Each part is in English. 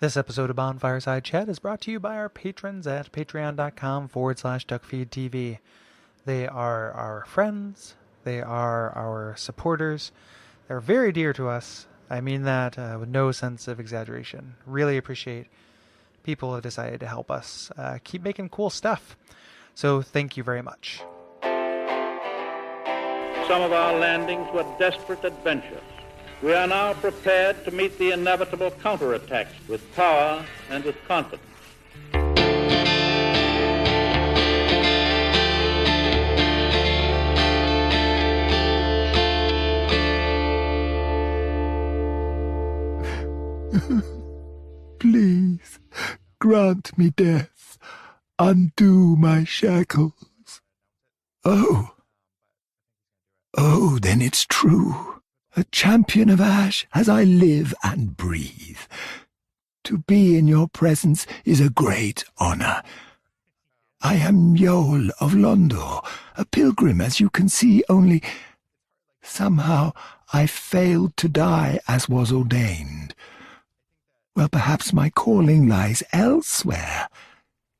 This episode of Bonfireside Chat is brought to you by our patrons at patreon.com/Duckfeed.tv. They are our friends. They are our supporters. They're very dear to us. I mean that with no sense of exaggeration. Really appreciate people who have decided to help us keep making cool stuff. So thank you very much. Some of our landings were desperate adventures. We are now prepared to meet the inevitable counterattacks with power and with confidence. Please, grant me death. Undo my shackles. Oh, then it's true. A champion of Ash as I live and breathe. To be in your presence is a great honour. I am Yol of Londor, a pilgrim as you can see, only somehow I failed to die as was ordained. Well, perhaps my calling lies elsewhere.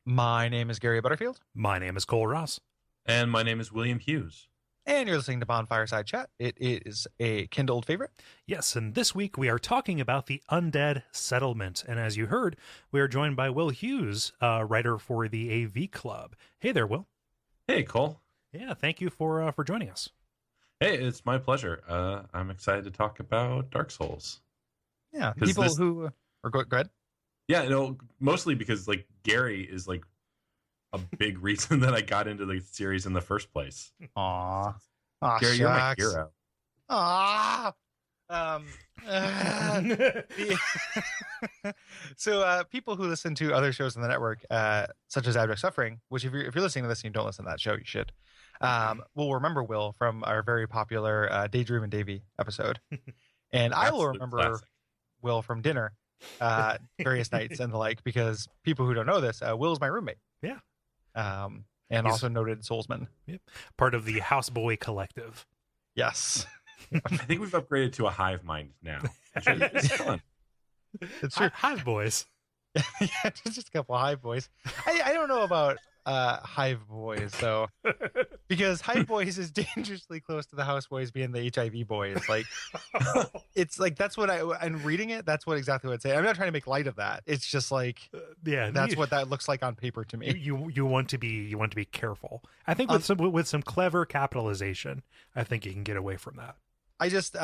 My name is Gary Butterfield. My name is Kole Ross. And my name is William Hughes. And you're listening to Bonfireside Chat. It is a kindled favorite. Yes, and this week we are talking about the Undead Settlement. And as you heard, we are joined by Will Hughes, writer for the AV Club. Hey there, Will. Hey, Cole. Yeah, thank you for joining us. Hey, it's my pleasure. I'm excited to talk about Dark Souls. Yeah, people who... Or go ahead. Yeah, mostly because, Gary is, a big reason that I got into the series in the first place. Aw, Gary, shucks. you're my hero. So people who listen to other shows on the network, such as Abject Suffering, which if you're listening to this and you don't listen to that show, you should, will remember Will from our very popular Daydream and Davy episode. And I will remember classic. Will from dinner various nights and the like, because people who don't know this, Will's my roommate. Yeah. And He's also noted soulsman. Yep. Part of the Houseboy Collective. Yes. I think we've upgraded to a hive mind now. It's fun. It's true. Hive Boys. Yeah, just a couple of hive boys. I don't know about hive boys though, because hive boys is dangerously close to the house boys being the HIV boys. Like, it's like that's what I'm reading it. That's what exactly what I'd say. I'm not trying to make light of that. It's just like that's what that looks like on paper to me. You want to be careful. I think with some clever capitalization, I think you can get away from that. I just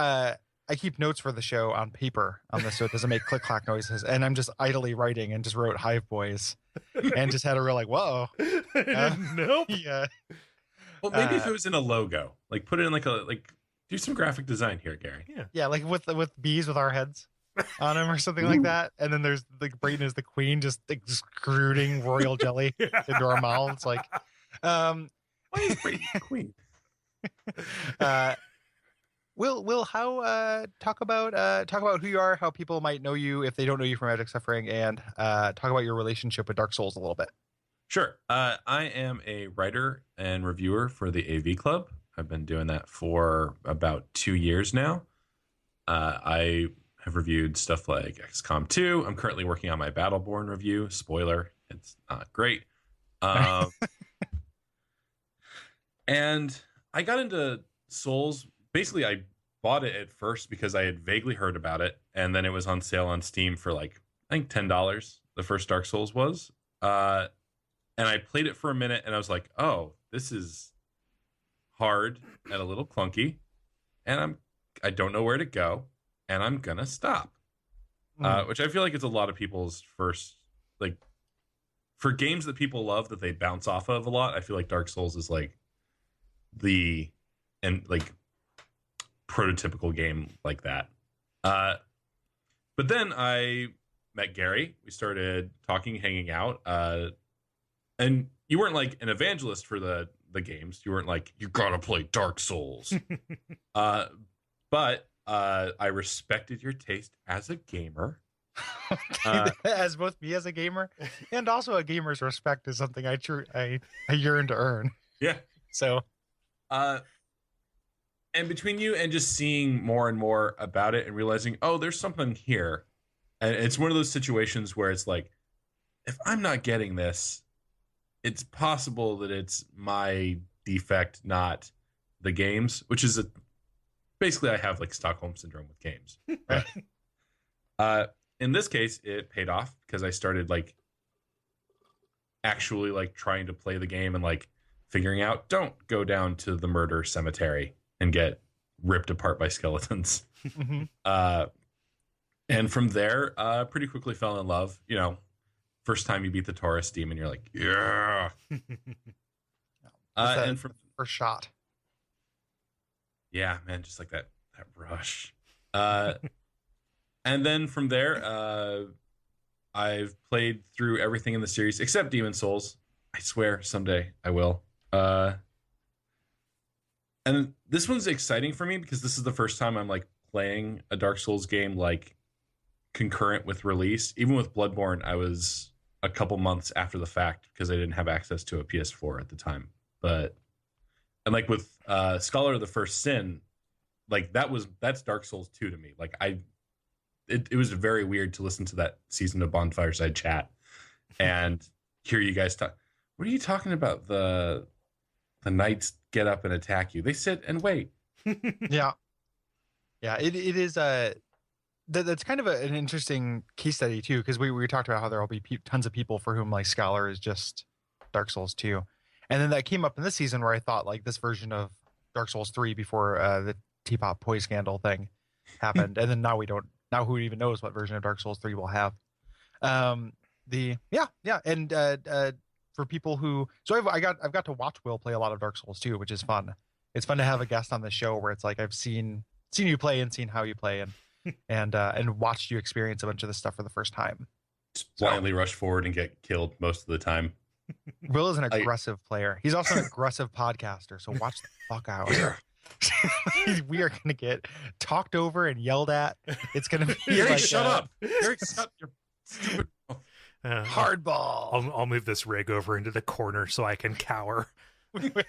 I keep notes for the show on paper on this so it doesn't make click clack noises, and I'm just idly writing and just wrote hive boys and just had a real whoa. Nope. Yeah. Well, maybe if it was in a logo, put it in do some graphic design here, Gary. Yeah, like with bees with our heads on them or something like that. And then there's Brayden is the queen, just extruding royal jelly into our mouths. Like, why is Brayden the queen? Will, how talk about who you are, how people might know you if they don't know you from Abject Suffering, and talk about your relationship with Dark Souls a little bit. Sure. I am a writer and reviewer for the AV Club. I've been doing that for about 2 years now. I have reviewed stuff like XCOM 2. I'm currently working on my Battleborn review. Spoiler, it's not great. And I got into Souls. Basically, I bought it at first because I had vaguely heard about it, and then it was on sale on Steam for I think $10. The first Dark Souls was. And I played it for a minute, and I was like, oh, this is hard and a little clunky, and I don't know where to go, and I'm gonna stop. Which I feel like it's a lot of people's first, for games that people love that they bounce off of a lot. I feel like Dark Souls is prototypical game like that. But then I met Gary. We started talking, hanging out. And you weren't an evangelist for the games. You weren't you gotta play Dark Souls. But I respected your taste as a gamer. As both me as a gamer and also a gamer's respect is something I yearn to earn. Yeah. So, and between you and just seeing more and more about it and realizing, oh, there's something here. And it's one of those situations where it's like, if I'm not getting this, it's possible that it's my defect, not the games, which is basically I have like Stockholm syndrome with games. But in this case, it paid off because I started like actually like trying to play the game and like figuring out, don't go down to the murder cemetery and get ripped apart by skeletons. And from there, pretty quickly fell in love. You know, first time you beat the Taurus demon, you're like, yeah. And from first shot. Yeah, man, just like that rush. And then from there, I've played through everything in the series except Demon Souls. I swear someday I will. And this one's exciting for me because this is the first time I'm like playing a Dark Souls game like concurrent with release. Even with Bloodborne, I was a couple months after the fact because I didn't have access to a PS4 at the time. And like with Scholar of the First Sin, like that's Dark Souls 2 to me. Like it was very weird to listen to that season of Bonfireside Chat and hear you guys talk. What are you talking about? The knights get up and attack you. They sit and wait. Yeah. It is that's kind of an interesting case study too, because we talked about how there'll be tons of people for whom like Scholar is just Dark Souls 2, and then that came up in this season where I thought like this version of Dark Souls 3 before the Teapot Poi scandal thing happened, and then now who even knows what version of Dark Souls 3 we'll have. And for people who, so I've got to watch Will play a lot of Dark Souls 2, which is fun. It's fun to have a guest on the show where it's like I've seen you play and seen how you play and watched you experience a bunch of this stuff for the first time. Just blindly rush forward and get killed most of the time. Will is an aggressive player. He's also an aggressive podcaster, so watch the fuck out. We are going to get talked over and yelled at. It's going to be Gary, like shut up. Gary, shut your stupid hardball. I'll move this rig over into the corner so I can cower with the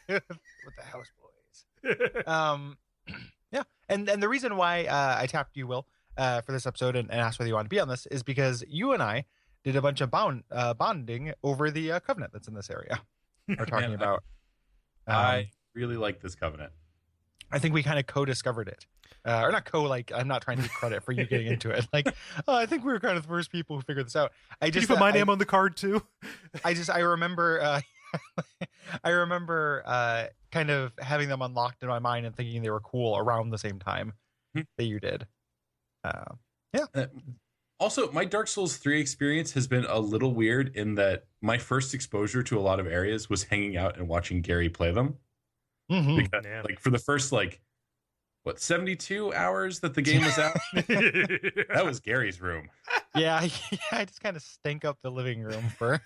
house boys. Yeah, and the reason why I tapped you, Will, for this episode and asked whether you want to be on this is because you and I did a bunch of bonding over the covenant that's in this area. We're talking about. I really like this covenant. I think we kind of co-discovered it, or not like I'm not trying to take credit for you getting into it. Like, I think we were kind of the first people who figured this out. Did you put my name on the card too? I remember. I remember kind of having them unlocked in my mind and thinking they were cool around the same time that you did. Also, my Dark Souls 3 experience has been a little weird in that my first exposure to a lot of areas was hanging out and watching Gary play them. Because, like, for the first 72 hours that the game was out, that was Gary's room. Yeah, I just kind of stank up the living room for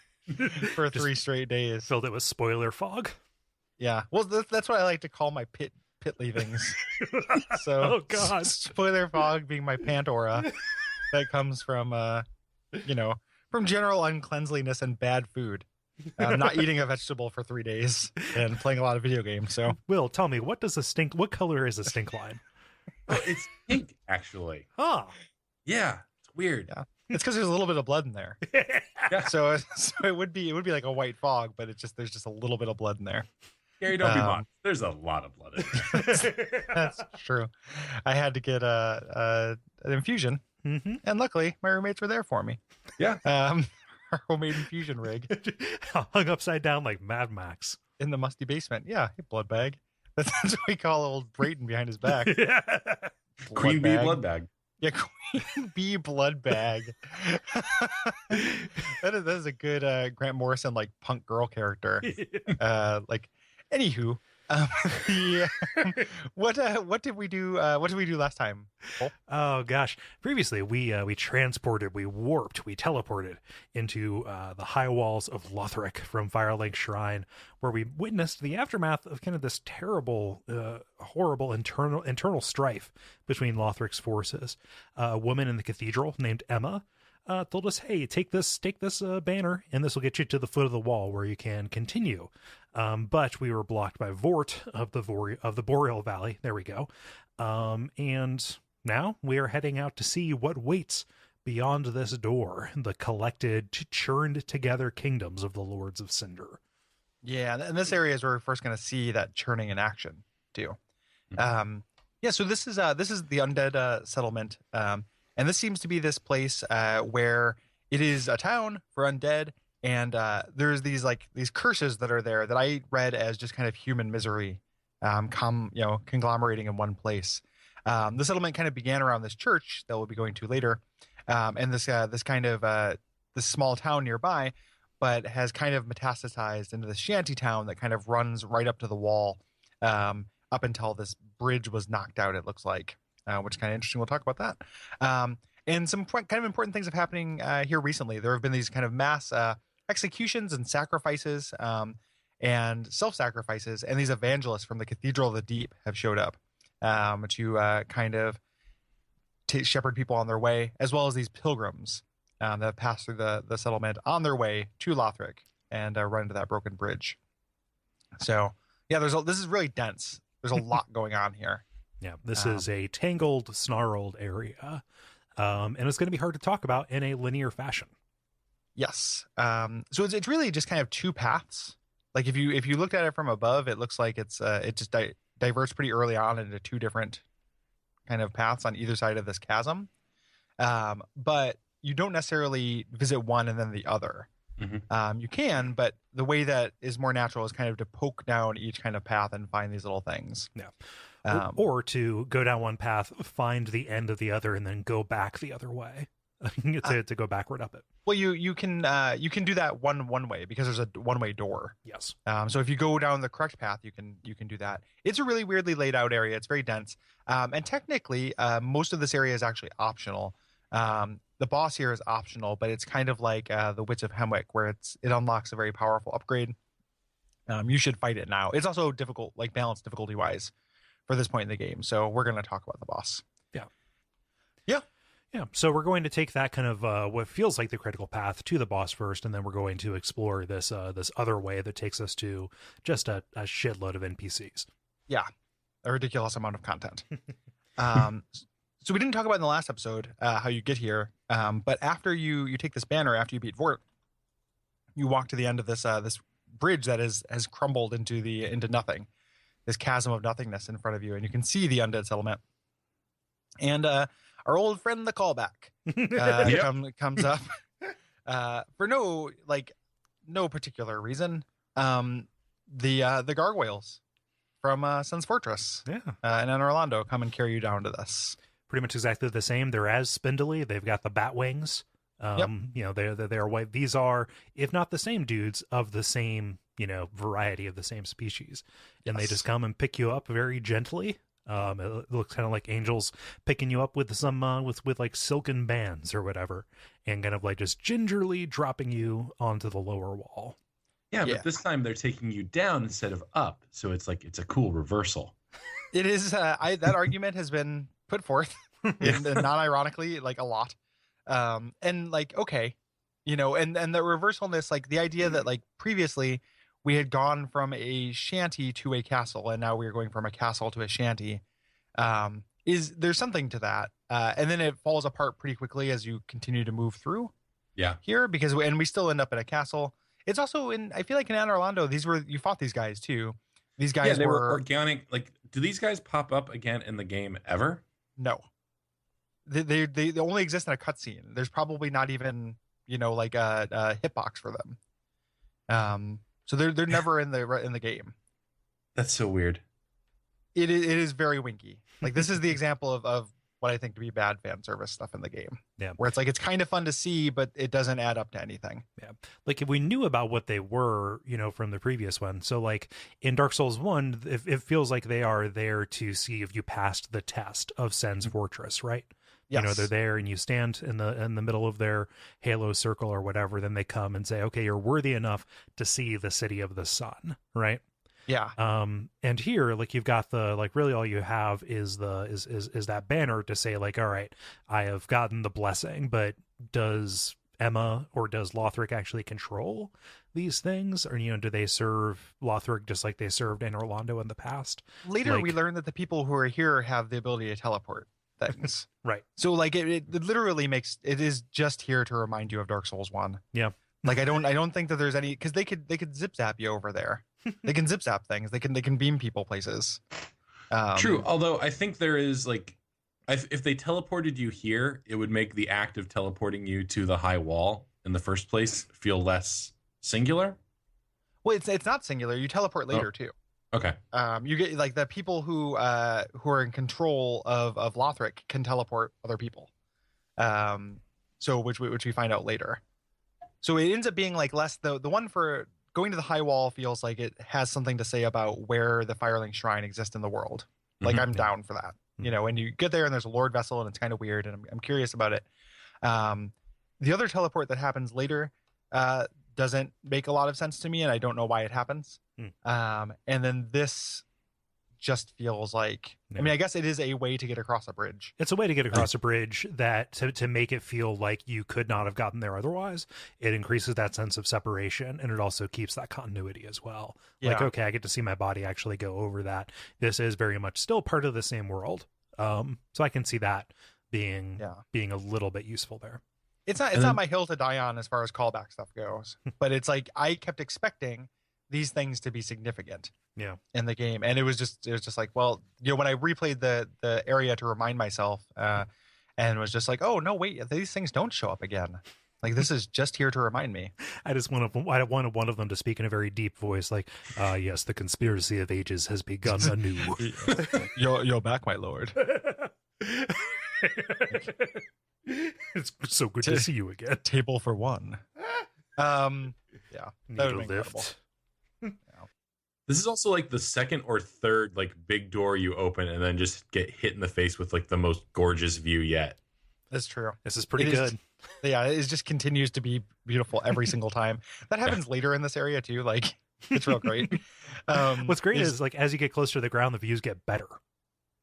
3 straight days. Filled it with spoiler fog. Yeah, well, that's what I like to call my pit leavings. So, oh god, spoiler fog being my pant aura that comes from from general uncleanliness and bad food. Not eating a vegetable for 3 days and playing a lot of video games. So, Will, tell me, what color is a stink line? It's pink, actually. Huh? Yeah, it's weird. Yeah, it's because there's a little bit of blood in there. Yeah. So it would be like a white fog, but there's just a little bit of blood in there. Gary, don't be modest. There's a lot of blood in there. That's true. I had to get an infusion, and luckily my roommates were there for me. Yeah. Our homemade infusion rig hung upside down like Mad Max in the musty basement. Yeah, blood bag. That's what we call old Brayton behind his back. Queen Bee blood bag. Yeah, Queen Bee blood bag. that is a good Grant Morrison like punk girl character. Anywho, what did we do? What did we do last time, Cole? Oh gosh! Previously, we transported, we warped, we teleported into the high walls of Lothric from Firelink Shrine, where we witnessed the aftermath of kind of this terrible, horrible internal strife between Lothric's forces. A woman in the cathedral named Emma told us, "Hey, take this banner, and this will get you to the foot of the wall where you can continue." But we were blocked by Vort of the Boreal Valley. There we go. And now we are heading out to see what waits beyond this door, the collected, churned together kingdoms of the Lords of Cinder. Yeah, and this area is where we're first going to see that churning in action too. Yeah, so this is the Undead settlement, and this seems to be this place where it is a town for undead, and there's these curses that are there that I read as just kind of human misery, conglomerating in one place. The settlement kind of began around this church that we'll be going to later, and this small town nearby, but has kind of metastasized into this shanty town that kind of runs right up to the wall, up until this bridge was knocked out, it looks like, which is kind of interesting. We'll talk about that. And some kind of important things have happening here recently. There have been these kind of mass executions and sacrifices, and self-sacrifices, and these evangelists from the Cathedral of the Deep have showed up to kind of shepherd people on their way, as well as these pilgrims that have passed through the settlement on their way to Lothric and run into that broken bridge. So yeah, this is really dense. There's a lot going on here. Yeah, this is a tangled, snarled area, and it's going to be hard to talk about in a linear fashion. Yes. So it's really just kind of two paths. Like if you looked at it from above, it looks like it just diverts pretty early on into two different kind of paths on either side of this chasm. But you don't necessarily visit one and then the other. Mm-hmm. You can, but the way that is more natural is kind of to poke down each kind of path and find these little things. Yeah. Or to go down one path, find the end of the other, and then go back the other way to go backward up it. Well, you can do that one way because there's a one-way door. Yes. So if you go down the correct path, you can do that. It's a really weirdly laid out area. It's very dense. And technically, most of this area is actually optional. The boss here is optional, but it's kind of like the Wits of Hemwick, where it unlocks a very powerful upgrade. You should fight it now. It's also difficult, like balanced difficulty wise, for this point in the game. So we're going to talk about the boss. Yeah. So we're going to take that kind of what feels like the critical path to the boss first, and then we're going to explore this other way that takes us to just a shitload of NPCs. Yeah, a ridiculous amount of content. So we didn't talk about in the last episode how you get here, but after you take this banner, after you beat Vort, you walk to the end of this bridge that has crumbled into nothing, this chasm of nothingness in front of you, and you can see the undead settlement. And our old friend the callback comes up for no particular reason. The gargoyles from Sun's Fortress, and in Orlando, come and carry you down to this. Pretty much exactly the same. They're as spindly. They've got the bat wings. They're white. These are, if not the same dudes, of the same variety of the same species, and they just come and pick you up very gently. It looks kind of like angels picking you up with some with like silken bands or whatever, and kind of like just gingerly dropping you onto the lower wall. Yeah, but this time they're taking you down instead of up, so it's a cool reversal. It is. That argument has been put forth, and not ironically, like a lot. And like, okay, and the reversalness, like the idea that like previously we had gone from a shanty to a castle, and now we are going from a castle to a shanty. There's something to that, and then it falls apart pretty quickly as you continue to move through. Yeah, here because we still end up in a castle. It's also I feel like in Anne Orlando, you fought these guys too. These guys they were organic. Like, do these guys pop up again in the game ever? No. They only exist in a cutscene. There's probably not even like a hitbox for them. So they're never in the game. That's so weird. It is very winky. Like this is the example of what I think to be bad fan service stuff in the game. Yeah, where it's like it's kind of fun to see, but it doesn't add up to anything. Yeah, like if we knew about what they were, from the previous one. So like in Dark Souls 1, it feels like they are there to see if you passed the test of Sen's Fortress, right? Yes. They're there and you stand in the middle of their halo circle or whatever, then they come and say, okay, you're worthy enough to see the city of the sun, right? Yeah. And here, like you've got really all you have is that banner to say like, all right, I have gotten the blessing, but does Emma or does Lothric actually control these things? Or, do they serve Lothric just like they served in Orlando in the past? Later, we learn that the people who are here have the ability to teleport. things. Right. So like it literally makes it is just here to remind you of Dark Souls 1. Yeah. Like I don't think that there's any, because they could zip zap you over there. They can zip zap things. They can beam people places. True. Although I think there is like, if they teleported you here, it would make the act of teleporting you to the high wall in the first place feel less singular. Well, it's not singular. You teleport later too. Okay. You get like the people who are in control of Lothric can teleport other people. So which we find out later. So it ends up being like less, the one for going to the high wall feels like it has something to say about where the Firelink Shrine exists in the world. Like I'm down for that. You know, when you get there and there's a Lord Vessel and it's kind of weird, and I'm curious about it. The other teleport that happens later doesn't make a lot of sense to me, and I don't know why it happens. And then this just feels like, I mean, I guess it is a way to get across a bridge. It's a way to get across a bridge that to make it feel like you could not have gotten there otherwise. It increases that sense of separation, and it also keeps that continuity as well. Yeah. Like, okay, I get to see my body actually go over that. This is very much still part of the same world. So I can see that being a little bit useful there. It's not my hill to die on as far as callback stuff goes, but it's like I kept expecting these things to be significant in the game, and it was just like, well, you know, when I replayed the area to remind myself, and was just like, oh no, wait, these things don't show up again. Like, this is just here to remind me. I wanted one of them to speak in a very deep voice, like, yes, the conspiracy of ages has begun anew. You're back, my lord. It's so good to see you again. Table for one. Yeah, that would be incredible. This is also like the second or third like big door you open and then just get hit in the face with like the most gorgeous view yet. That's true. This is pretty good. It just continues to be beautiful every single time. That happens later in this area too. Like, it's real great. What's great is like as you get closer to the ground, the views get better.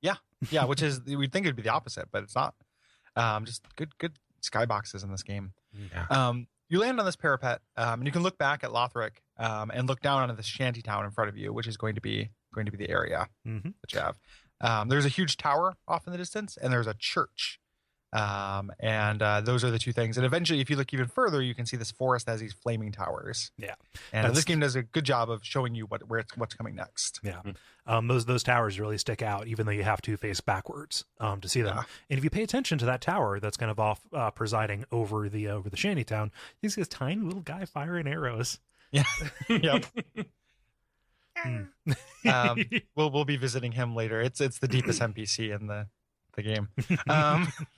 Yeah, which is, we'd think it'd be the opposite, but it's not. Just good skyboxes in this game. Yeah. You land on this parapet, and you can look back at Lothric, and look down onto the shanty town in front of you, which is going to be the area that you have. There's a huge tower off in the distance, and there's a church. And those are the two things. And eventually, if you look even further, you can see this forest has these flaming towers. Yeah. And this game does a good job of showing you what's coming next. Yeah. Those towers really stick out, even though you have to face backwards to see them. And if you pay attention to that tower that's kind of off presiding over the shanty town, you see this tiny little guy firing arrows. Yeah. Yep. We'll be visiting him later. It's the deepest NPC in the game.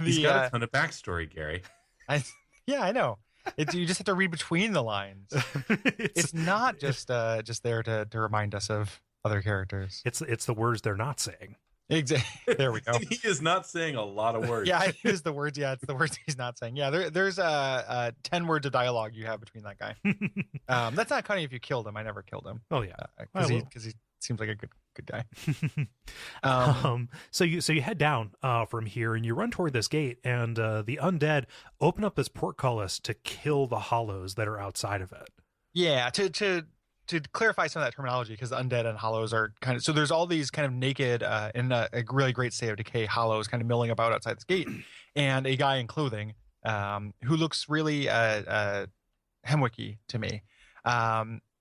He's got a ton of backstory, Gary. I know. You just have to read between the lines. It's not just there to remind us of other characters. It's the words they're not saying. Exactly. There we go. He is not saying a lot of words. Yeah, it is the words. Yeah, it's the words he's not saying. Yeah, there's 10 words of dialogue you have between that guy. That's not funny if you killed him. I never killed him. Oh yeah, because he seems like a good guy. So you head down from here and you run toward this gate, and the undead open up this portcullis to kill the hollows that are outside of it. Yeah, to clarify some of that terminology, because undead and hollows are kind of, so there's all these kind of naked in a really great state of decay hollows kind of milling about outside this gate, and a guy in clothing who looks really Hemwicky to me,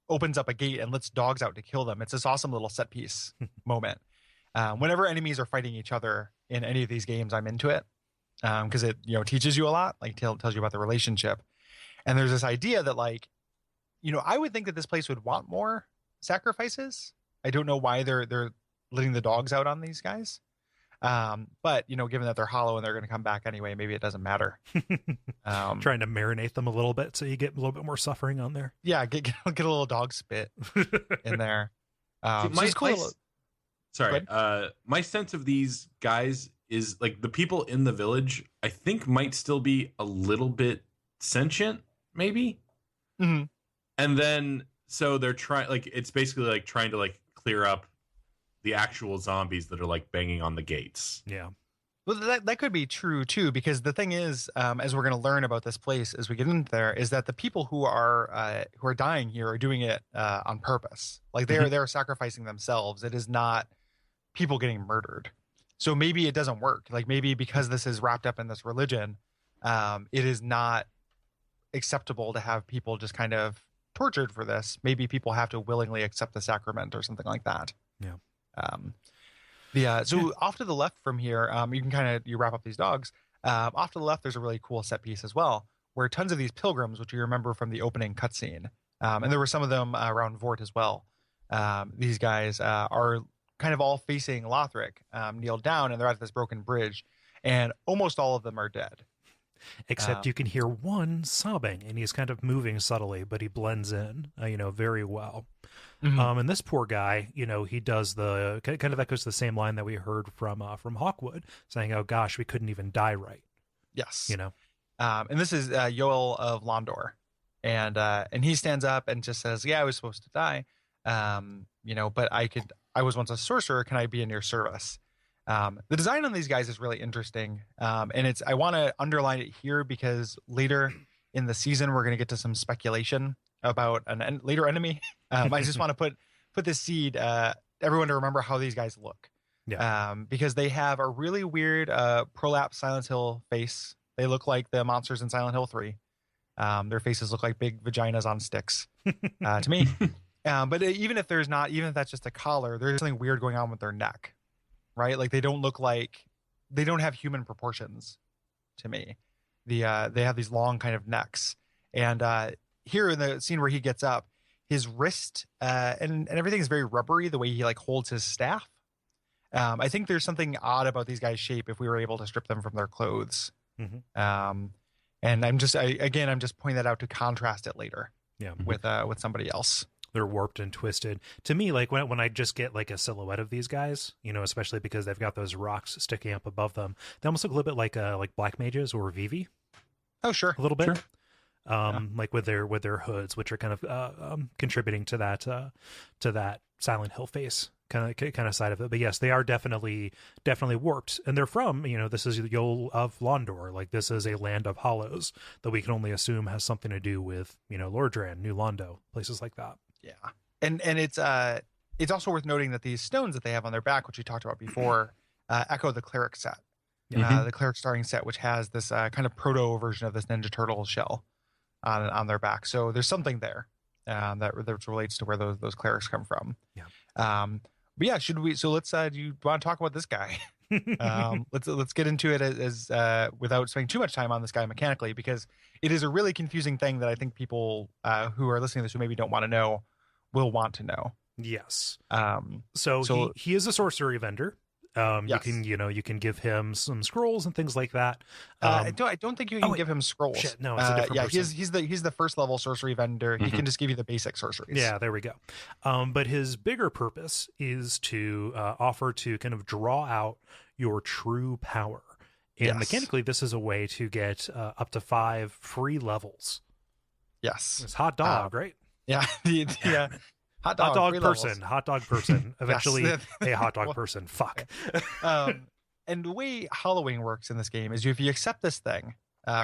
opens up a gate and lets dogs out to kill them. It's this awesome little set piece moment. Whenever enemies are fighting each other in any of these games, I'm into it, because it teaches you a lot, like tells you about the relationship. And there's this idea that, like, I would think that this place would want more sacrifices. I don't know why they're letting the dogs out on these guys. But given that they're hollow and they're going to come back anyway, maybe it doesn't matter. Trying to marinate them a little bit so you get a little bit more suffering on there. Yeah, get a little dog spit in there. My sense of these guys is like the people in the village, I think, might still be a little bit sentient, maybe. Mm-hmm. And then so they're trying, like, it's basically like trying to like clear up the actual zombies that are like banging on the gates. Yeah. Well, that could be true too, because the thing is, as we're going to learn about this place as we get into there, is that the people who are dying here are doing it on purpose. Like they're sacrificing themselves. It is not people getting murdered. So maybe it doesn't work. Like maybe because this is wrapped up in this religion, it is not acceptable to have people just kind of tortured for this. Maybe people have to willingly accept the sacrament or something like that. Yeah. So off to the left from here, you can you wrap up these dogs. Off to the left, there's a really cool set piece as well, where tons of these pilgrims, which you remember from the opening cutscene, and there were some of them around Vort as well. These guys are kind of all facing Lothric, kneeled down, and they're at this broken bridge, and almost all of them are dead. Except you can hear one sobbing, and he's kind of moving subtly, but he blends in, very well. Mm-hmm. And this poor guy, he does the kind of echoes the same line that we heard from Hawkwood, saying, "Oh gosh, we couldn't even die right." Yes. You know. And this is Yoel of Londor, and he stands up and just says, "Yeah, I was supposed to die, but I was once a sorcerer. Can I be in your service?" The design on these guys is really interesting, and I want to underline it here because later in the season we're going to get to some speculation about a later enemy. I just want to put this seed, everyone to remember how these guys look, because they have a really weird prolapse Silent Hill face. They look like the monsters in Silent Hill 3. Their faces look like big vaginas on sticks to me. But even if that's just a collar, there's something weird going on with their neck. Right? Like they don't have human proportions to me. They have these long kind of necks. And here in the scene where he gets up, his wrist and everything is very rubbery, the way he like holds his staff. I think there's something odd about these guys' shape if we were able to strip them from their clothes. Mm-hmm. And I'm just pointing that out to contrast it later with somebody else. They're warped and twisted. To me, like when I just get like a silhouette of these guys, especially because they've got those rocks sticking up above them, they almost look a little bit like black mages or Vivi. Oh, sure. A little bit. Sure. Like with their hoods, which are kind of contributing to that Silent Hill face kind of side of it. But yes, they are definitely warped, and they're from this is Yol of Londor. Like this is a land of hollows that we can only assume has something to do with Lordran, New Londo, places like that. Yeah, and it's also worth noting that these stones that they have on their back, which we talked about before, echo the cleric set, the cleric starting set, which has this kind of proto version of this Ninja Turtle shell on their back. So there's something there that relates to where those clerics come from. Yeah. But yeah, let's do you want to talk about this guy? Let's get into it as without spending too much time on this guy mechanically, because it is a really confusing thing that I think people who are listening to this who maybe don't want to know will want to know. Yes. So he is a sorcery vendor. Yes. You can give him some scrolls and things like that. I don't think you can give him scrolls. Shit, no, it's a different person. He's the first level sorcery vendor. Mm-hmm. He can just give you the basic sorceries. Yeah, there we go. But his bigger purpose is to offer to kind of draw out your true power. And mechanically, this is a way to get up to 5 free levels. Yes. It's hot dog, right? Yeah. Yeah. Hot dog person. Eventually, a hot dog person. Fuck. And the way hollowing works in this game is if you accept this thing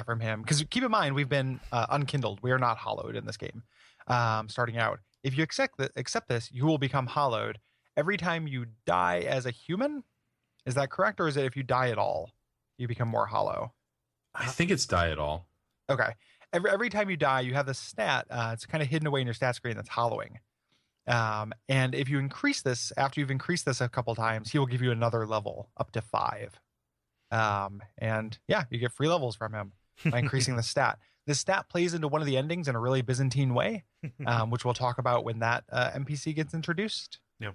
from him, because keep in mind, we've been unkindled. We are not hollowed in this game starting out. If you accept this, you will become hollowed every time you die as a human. Is that correct? Or is it if you die at all, you become more hollow? I think it's die at all. Okay. Every time you die, you have this stat. It's kind of hidden away in your stat screen that's hollowing. And if you increase this, after you've increased this a couple times, he will give you another level up to 5. And yeah, you get free levels from him by increasing the stat. This stat plays into one of the endings in a really Byzantine way, which we'll talk about when that NPC gets introduced. Yeah.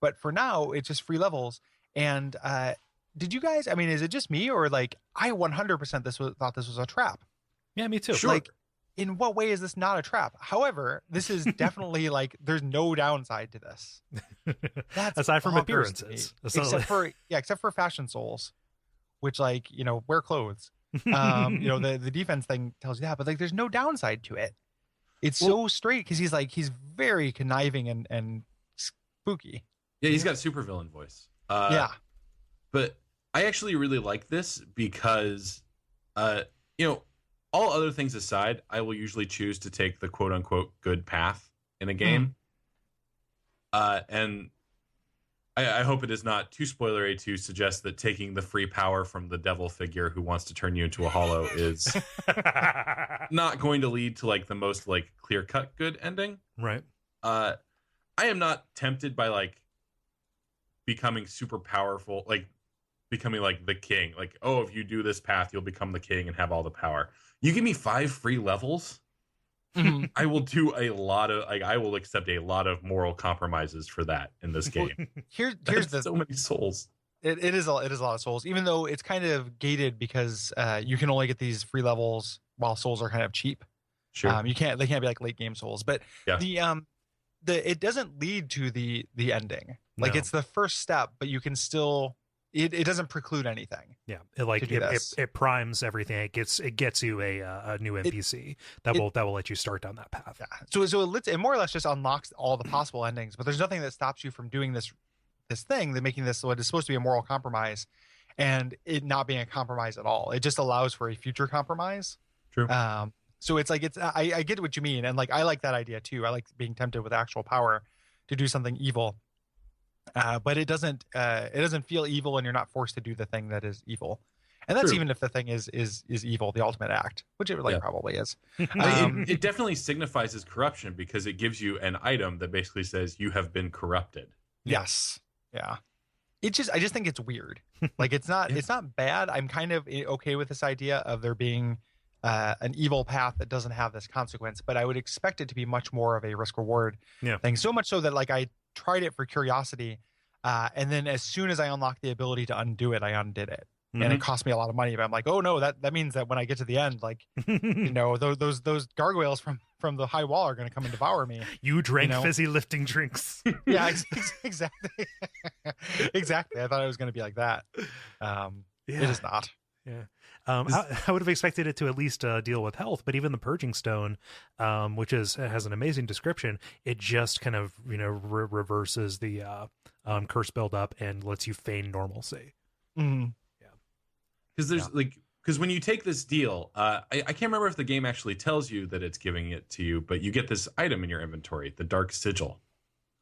But for now, it's just free levels. And did you guys? I mean, is it just me, or like I 100% thought this was a trap? Yeah, me too. Sure. Like, in what way is this not a trap? However, this is definitely like there's no downside to this. That's aside from appearances, except for fashion souls, which wear clothes. The defense thing tells you that, but like there's no downside to it. It's so straight because he's very conniving and spooky. Yeah, he's got a supervillain voice. But I actually really like this because, all other things aside, I will usually choose to take the quote unquote good path in a game. And I hope it is not too spoilery to suggest that taking the free power from the devil figure who wants to turn you into a hollow is not going to lead to like the most like clear-cut good ending. Right. I am not tempted by like becoming super powerful, like becoming like the king. Like, oh, if you do this path, you'll become the king and have all the power. You give me 5 free levels, I will do a lot of like I will accept a lot of moral compromises for that in this game. Here's so many souls. It is a lot of souls, even though it's kind of gated because you can only get these free levels while souls are kind of cheap. Sure. They can't be like late game souls, but Yeah. the it doesn't lead to the ending. Like No. it's the first step, but you can still it doesn't preclude anything. Yeah, it primes everything. It gets you a new NPC that will let you start down that path. Yeah. So it more or less just unlocks all the possible endings, but there's nothing that stops you from doing this thing, that making this what is supposed to be a moral compromise, and it not being a compromise at all. It just allows for a future compromise. True. So it's like I get what you mean, and like I like that idea too. I like being tempted with actual power to do something evil. But it doesn't feel evil when you're not forced to do the thing that is evil, and that's True. even if the thing is evil, the ultimate act, which it probably is. It definitely signifies his corruption because it gives you an item that basically says you have been corrupted. Yes, yeah. I just think it's weird. Like it's not bad. I'm kind of okay with this idea of there being an evil path that doesn't have this consequence, but I would expect it to be much more of a risk reward thing. So much so that like I tried it for curiosity, and then as soon as I unlocked the ability to undo it, I undid it, and it cost me a lot of money. But I'm like, oh no, that means that when I get to the end, like those gargoyles from the high wall are going to come and devour me. You drank fizzy lifting drinks. Yeah, exactly. Exactly. I thought it was going to be like that. It is not. Yeah. I would have expected it to at least deal with health, but even the Purging Stone, which has an amazing description, it just kind of reverses the curse buildup and lets you feign normalcy. Mm-hmm. Yeah, because when you take this deal, I can't remember if the game actually tells you that it's giving it to you, but you get this item in your inventory, the Dark Sigil.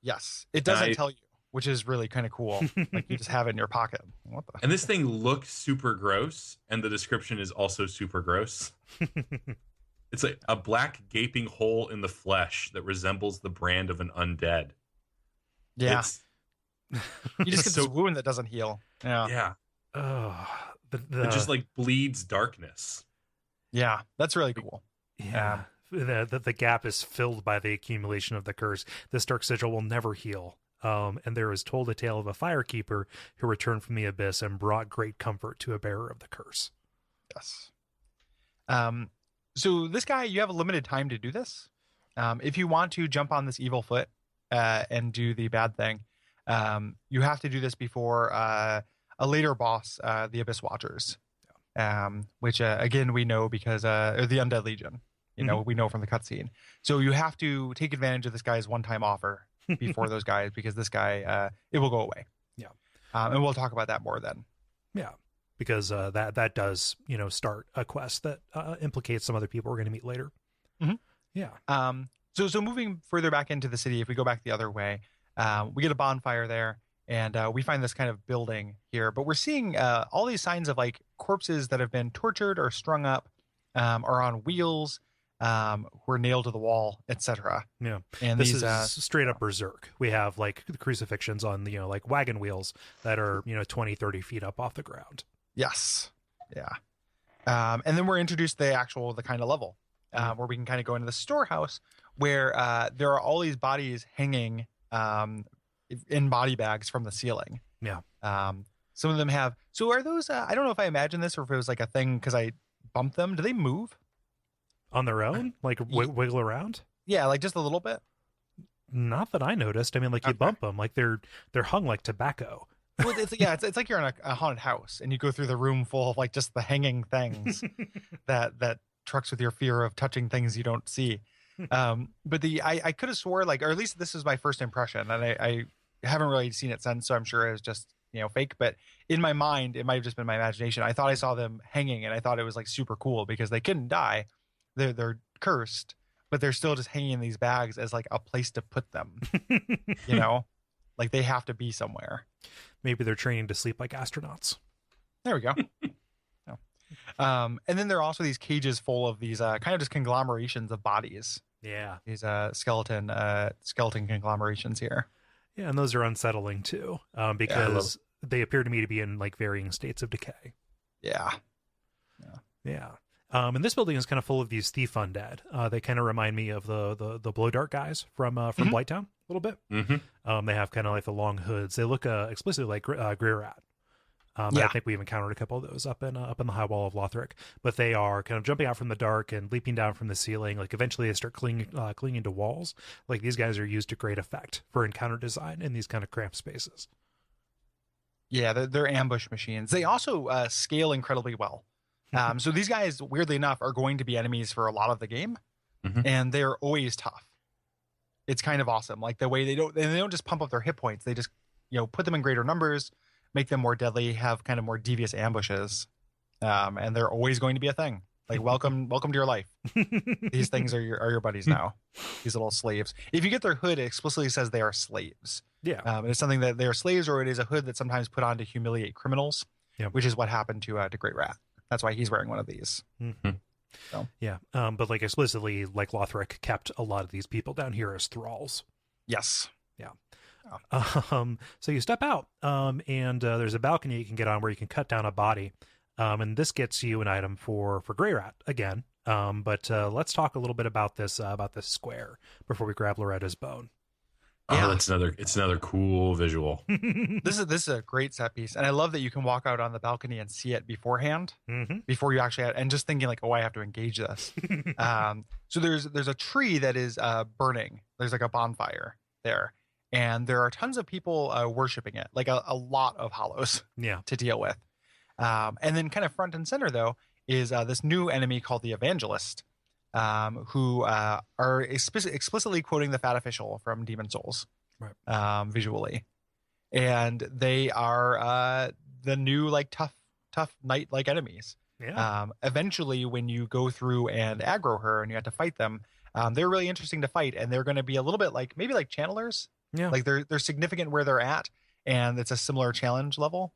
Yes, it doesn't tell you, which is really kind of cool. Like you just have it in your pocket. What the? And this thing looks super gross, and the description is also super gross. It's like a black gaping hole in the flesh that resembles the brand of an undead. Yeah. You just get this wound that doesn't heal. Yeah. Yeah. Oh, it just like bleeds darkness. Yeah, that's really cool. Yeah. The gap is filled by the accumulation of the curse. This Dark Sigil will never heal. And there is told a tale of a firekeeper who returned from the abyss and brought great comfort to a bearer of the curse. Yes. So this guy, you have a limited time to do this. If you want to jump on this evil foot and do the bad thing, you have to do this before a later boss, the Abyss Watchers, which again we know because or the Undead Legion. We know from the cutscene. So you have to take advantage of this guy's one-time offer before those guys, because this guy it will go away. Yeah. And we'll talk about that more then. Yeah, because that does start a quest that implicates some other people we're going to meet later. Mm-hmm. Yeah. So moving further back into the city, if we go back the other way, we get a bonfire there, and we find this kind of building here, but we're seeing all these signs of like corpses that have been tortured or strung up, or on wheels, who are nailed to the wall, etc. Yeah, and this these is straight up berserk. We have like the crucifixions on like wagon wheels that are 20, 30 feet up off the ground. Yes. Yeah. And then we're introduced to the kind of level where we can kind of go into the storehouse where there are all these bodies hanging in body bags from the ceiling. Yeah. Some of them have. So are those? I don't know if I imagined this or if it was like a thing because I bumped them. Do they move on their own? Like wiggle around? Yeah, like just a little bit. Not that I noticed. I mean, like you bump them, like they're hung like tobacco. Well, it's like you're in a haunted house and you go through the room full of like just the hanging things that trucks with your fear of touching things you don't see. But I could have swore like, or at least this is my first impression, and I haven't really seen it since, so I'm sure it was just fake. But in my mind, it might have just been my imagination. I thought I saw them hanging, and I thought it was like super cool because they couldn't die. They're cursed, but they're still just hanging in these bags as like a place to put them. Like they have to be somewhere. Maybe they're training to sleep like astronauts. There we go. And then there are also these cages full of these kind of just conglomerations of bodies. Yeah. These skeleton conglomerations here. Yeah, and those are unsettling too, because they appear to me to be in like varying states of decay. Yeah. Yeah. And this building is kind of full of these thief undead. They kind of remind me of the blow dart guys from Blighttown a little bit. Mm-hmm. They have kind of like the long hoods. They look explicitly like Greer Rat. And I think we've encountered a couple of those up in the high wall of Lothric. But they are kind of jumping out from the dark and leaping down from the ceiling. Like eventually they start clinging to walls. Like these guys are used to great effect for encounter design in these kind of cramped spaces. Yeah, they're ambush machines. They also scale incredibly well. So these guys, weirdly enough, are going to be enemies for a lot of the game, and they're always tough. It's kind of awesome. Like the way they don't just pump up their hit points. They just put them in greater numbers, make them more deadly, have kind of more devious ambushes, and they're always going to be a thing. Like welcome to your life. These things are your buddies now. These little slaves. If you get their hood, it explicitly says they are slaves. Yeah, it's something that they are slaves, or it is a hood that's sometimes put on to humiliate criminals, which is what happened to Great Rat. That's why he's wearing one of these. So. Yeah, but like explicitly, like Lothric kept a lot of these people down here as thralls. Yes. Yeah. So you step out, and there's a balcony you can get on where you can cut down a body, and this gets you an item for Grey Rat again. But let's talk a little bit about this square before we grab Loretta's bone. Yeah, it's another cool visual. This is a great set piece, and I love that you can walk out on the balcony and see it beforehand, before you actually and just thinking like, oh, I have to engage this. So there's a tree that is burning. There's like a bonfire there, and there are tons of people worshiping it, like a lot of hollows to deal with. And then kind of front and center though is this new enemy called the Evangelist. Who are explicitly quoting the Fat Official from Demon Souls, right? Visually, and they are the new like tough knight like enemies. Yeah. Eventually, when you go through and aggro her and you have to fight them, they're really interesting to fight, and they're going to be a little bit like maybe like channelers. Yeah, like they're significant where they're at, and it's a similar challenge level.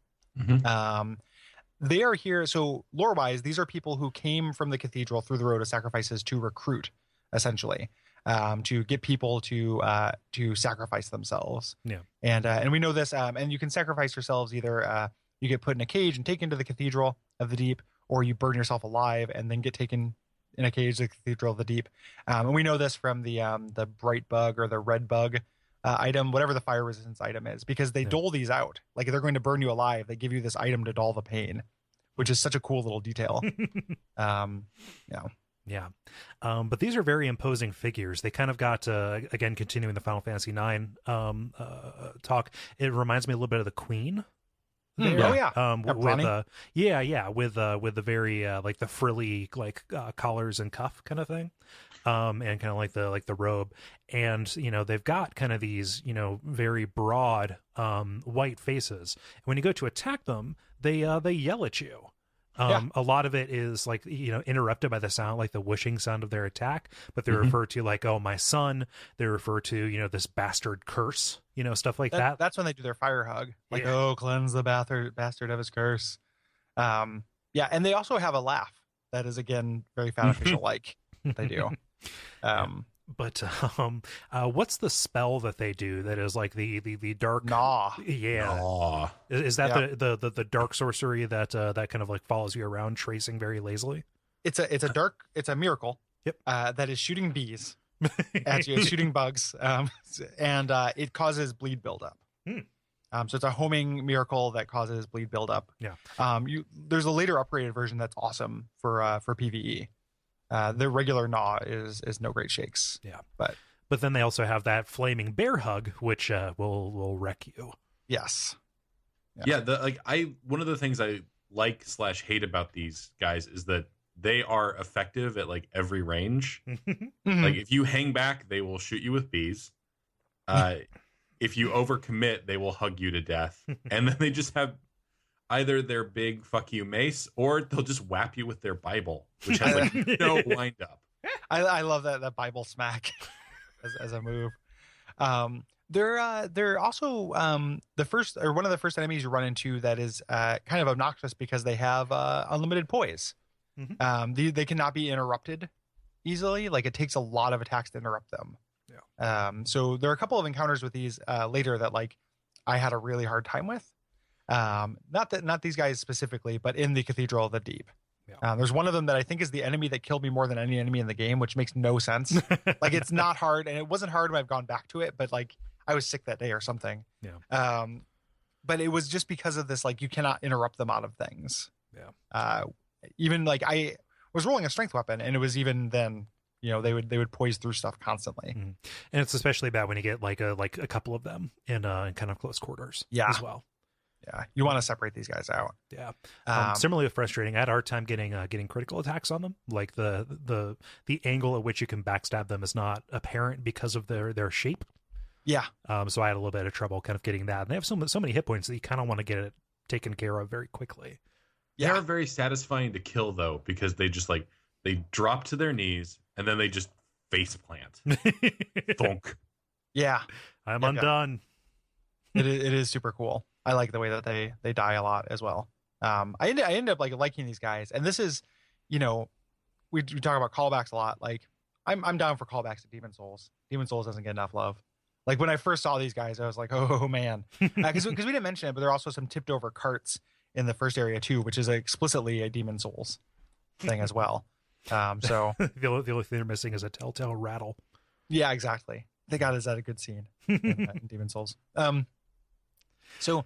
They are here. So lore-wise, these are people who came from the cathedral through the road of sacrifices to recruit, essentially, to get people to sacrifice themselves. Yeah. And we know this. And you can sacrifice yourselves either you get put in a cage and taken to the Cathedral of the Deep, or you burn yourself alive and then get taken in a cage to the Cathedral of the Deep. And we know this from the bright bug or the red bug item, whatever the fire resistance item is, because they dole these out. Like if they're going to burn you alive, they give you this item to dull the pain, which is such a cool little detail. Yeah. But these are very imposing figures. They kind of got, again, continuing the Final Fantasy IX talk, it reminds me a little bit of the Queen. There. Oh yeah. With the very like the frilly like collars and cuff kind of thing, and kind of like the robe, and they've got kind of these very broad white faces. And when you go to attack them, they yell at you. A lot of it is like interrupted by the sound, like the whooshing sound of their attack, but they refer to like, oh, my son. They refer to this bastard curse, stuff like that. That's when they do their fire hug, like oh, cleanse the bastard of his curse. And they also have a laugh that is again very Fat Official like. They do. But what's the spell that they do that is like the dark gnaw? Gnaw. Is that the dark sorcery that that kind of like follows you around tracing very lazily? It's a miracle. Yep. That is shooting bees at you. It's shooting bugs, and it causes bleed buildup. So it's a homing miracle that causes bleed buildup. Yeah. There's a later upgraded version that's awesome for PvE. The regular gnaw is no great shakes. Yeah, but then they also have that flaming bear hug, which will wreck you. Yes. Yeah. One of the things I like / hate about these guys is that they are effective at like every range. Like if you hang back, they will shoot you with bees. If you overcommit, they will hug you to death, and then they just have either their big fuck you mace, or they'll just whap you with their Bible, which has like no wind up. I love that Bible smack as a move. They're also the first or one of the first enemies you run into that is kind of obnoxious because they have unlimited poise. They cannot be interrupted easily. Like it takes a lot of attacks to interrupt them. Yeah. So there are a couple of encounters with these later that like I had a really hard time with. Not these guys specifically, but in the Cathedral of the Deep. Yeah. There's one of them that I think is the enemy that killed me more than any enemy in the game, which makes no sense. Like it's not hard, and it wasn't hard when I've gone back to it, but like I was sick that day or something. Yeah. But it was just because of this, like you cannot interrupt them out of things. Yeah. Even like I was rolling a strength weapon, and it was even then, you know, they would poise through stuff constantly. And it's especially bad when you get like a couple of them in kind of close quarters. Yeah. As well. Yeah, you want to separate these guys out. Yeah. Similarly frustrating. I had a hard time getting critical attacks on them. Like the angle at which you can backstab them is not apparent because of their shape. Yeah. So I had a little bit of trouble kind of getting that. And they have so many hit points that you kind of want to get it taken care of very quickly. Yeah. They are very satisfying to kill though, because they just like they drop to their knees and then they just face plant. Thunk. Yeah. I'm undone. It is super cool. I like the way that they die a lot as well. I end up like liking these guys, and this is, you know, we talk about callbacks a lot. Like I'm down for callbacks to Demon Souls. Demon Souls doesn't get enough love. Like when I first saw these guys, I was like, oh man, because we didn't mention it, but there are also some tipped over carts in the first area too, which is explicitly a Demon Souls thing as well. So the only thing they're missing is a telltale rattle. Yeah, exactly. They got us at a good scene in Demon Souls. So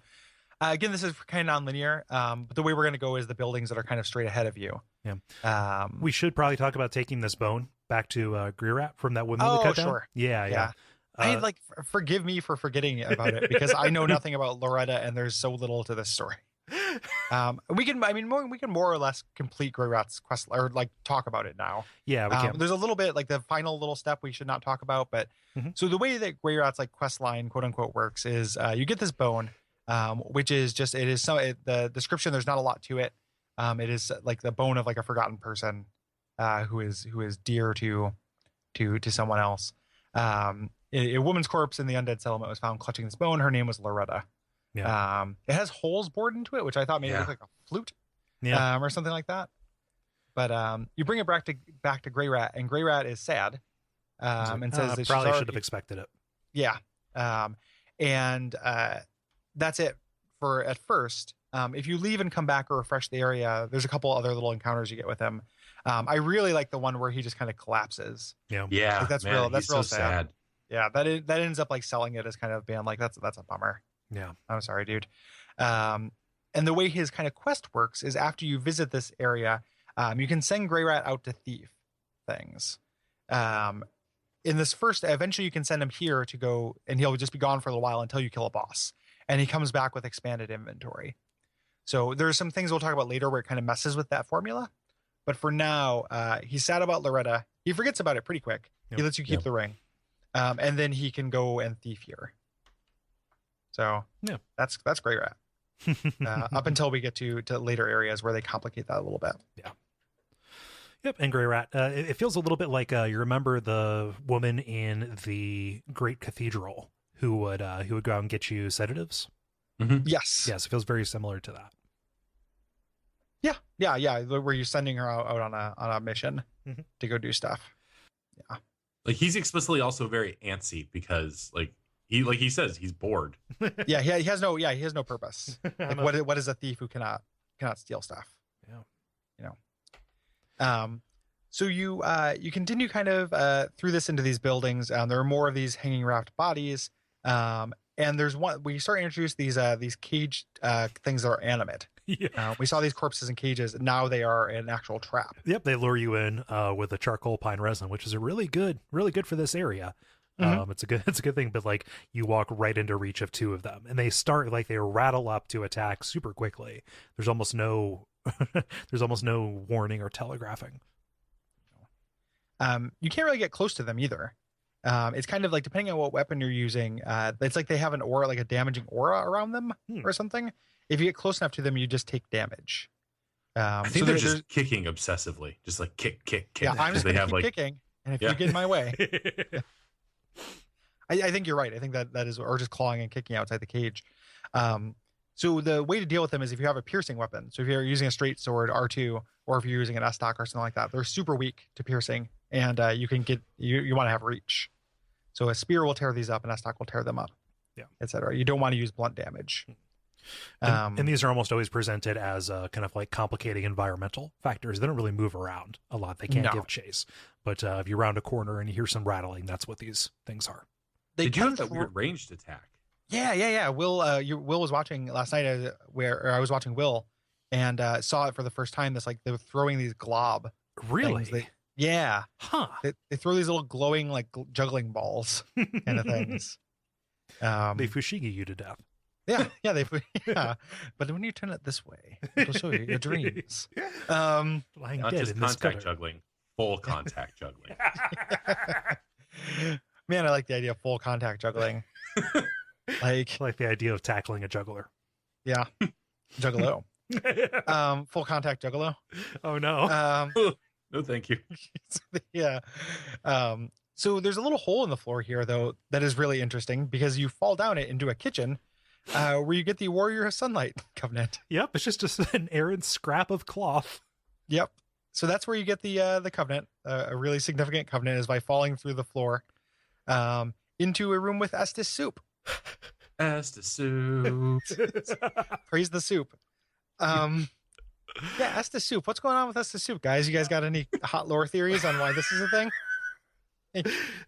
again, this is kind of non-linear, but the way we're going to go is the buildings that are kind of straight ahead of you. Yeah. We should probably talk about taking this bone back to Greerat from that woman we cut down. Sure. Yeah. I like forgive me for forgetting about it because I know nothing about Loretta and there's so little to this story. We can more or less complete Grerat's quest or like talk about it now. Yeah, we can. There's a little bit like the final little step we should not talk about, but so the way that Grerat's like quest line quote unquote works is you get this bone, which is just the description. There's not a lot to it. It is like the bone of like a forgotten person, who is dear to someone else. A woman's corpse in the undead settlement was found clutching this bone. Her name was Loretta. Yeah. It has holes bored into it, which I thought maybe looked like a flute, or something like that. But you bring it back to Grerat, and Grerat is sad, and says that probably should have expected it. Yeah, and that's it for at first. If you leave and come back or refresh the area, there's a couple other little encounters you get with him. I really like the one where he just kind of collapses. Yeah, like, that's real. That's real so sad. Yeah, that ends up like selling it as kind of being like that's a bummer. Yeah, I'm sorry, dude. And the way his kind of quest works is after you visit this area, you can send Grerat out to thief things. In this first, eventually you can send him here to go, and he'll just be gone for a little while until you kill a boss, and he comes back with expanded inventory. So there's some things we'll talk about later where it kind of messes with that formula. But for now, he's sad about Loretta. He forgets about it pretty quick. Yep. He lets you keep the ring. And then he can go and thief here. So yeah, that's Grerat. Up until we get to later areas where they complicate that a little bit. Yeah. Yep, and Grerat. It feels a little bit like you remember the woman in the Great Cathedral who would go out and get you sedatives. Mm-hmm. Yes. Yes, it feels very similar to that. Yeah. Where you're sending her out on a mission to go do stuff. Yeah. Like he's explicitly also very antsy because he says he's bored. Yeah, he has no purpose. Like what is a thief who cannot steal stuff? Yeah. So you continue kind of through this into these buildings. There are more of these hanging raft bodies. And there's one we start to introduce these cage things that are animate. Yeah. We saw these corpses in cages. Now they are an actual trap. Yep, they lure you in with a charcoal pine resin, which is really good for this area. It's a good thing, but like you walk right into reach of two of them, and they rattle up to attack super quickly. There's almost no warning or telegraphing. You can't really get close to them either. It's kind of like depending on what weapon you're using. It's like they have an aura, like a damaging aura around them or something. If you get close enough to them, you just take damage. I think they're just kicking obsessively, just like kick. Yeah, I'm just going to keep kicking, and if you get in my way. I think you're right. I think that is, or just clawing and kicking outside the cage. So the way to deal with them is if you have a piercing weapon. So if you're using a straight sword, R2, or if you're using an S-stock or something like that, they're super weak to piercing, and you can get you want to have reach. So a spear will tear these up, and S-stock will tear them up, etc. You don't want to use blunt damage. And these are almost always presented as kind of like complicating environmental factors. They don't really move around a lot. They can't give chase. But if you round a corner and you hear some rattling, that's what these things are. Did you have that weird ranged attack? Yeah. Will was watching last night where I was watching Will, and saw it for the first time. This, like, they were throwing these glob. Really? Things. Huh. They throw these little glowing, like, juggling balls kind of things. They fushigi you to death. Yeah. But when you turn it this way, it'll show you your dreams. Lying Not dead just in this contact gutter. juggling, full contact juggling. Man, I like the idea of full contact juggling. I like the idea of tackling a juggler. Yeah, juggalo. Full contact juggalo. Oh no. No, thank you. Yeah. So there's a little hole in the floor here, though, that is really interesting because you fall down it into a kitchen where you get the Warrior of Sunlight covenant. Yep, it's just an errant scrap of cloth. Yep. So that's where you get the covenant. A really significant covenant is by falling through the floor into a room with Estes soup. Estes soup. Praise the soup. Yeah, Estes soup. What's going on with Estes soup, guys? You guys got any hot lore theories on why this is a thing?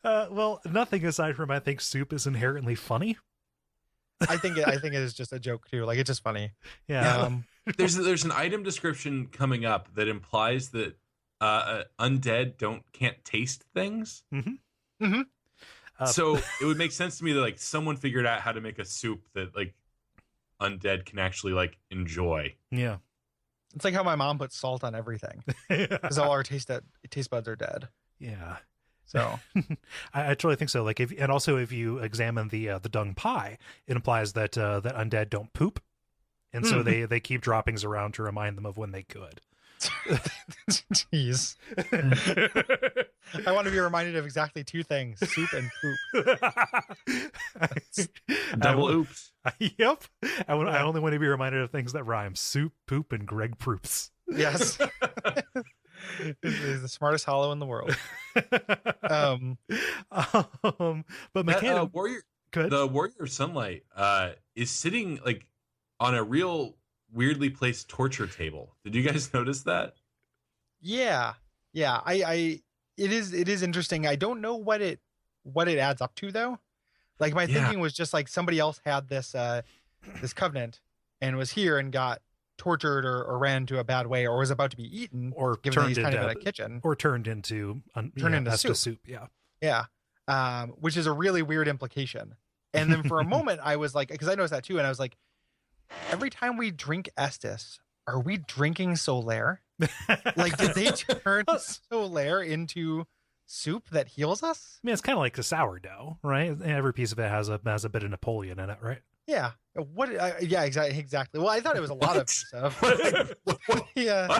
Well, nothing aside from I think soup is inherently funny. I think it is just a joke too. Like, it's just funny. Yeah. There's an item description coming up that implies that undead can't taste things. Mm-hmm. Mm-hmm. So it would make sense to me that, like, someone figured out how to make a soup that, like, undead can actually, like, enjoy. Yeah. It's like how my mom puts salt on everything because all our taste buds are dead. Yeah. So I totally think so. Like, if you examine the dung pie, it implies that that undead don't poop, and so they keep droppings around to remind them of when they could. Jeez. I want to be reminded of exactly two things: soup and poop. Double oops. Yep. I only want to be reminded of things that rhyme: soup, poop, and Greg Proops. Yes. He's the smartest hollow in the world. But McCann, the Warrior of Sunlight is sitting, like, on a real weirdly placed torture table. Did you guys notice that? Yeah. It is interesting. I don't know what it adds up to, though. Like, my thinking was just like somebody else had this covenant and was here and got tortured or ran into a bad way or was about to be eaten, or given that he's kind of in a kitchen, or turned into soup. Yeah. Which is a really weird implication. And then for a moment I was like, because I noticed that too, and I was like, every time we drink Estes, are we drinking Solaire? Like, did they turn Solaire into soup that heals us? I mean, it's kind of like the sourdough, right? Every piece of it has a bit of Napoleon in it, right? Yeah. Yeah, exactly. Well, I thought it was a lot of stuff. Yeah.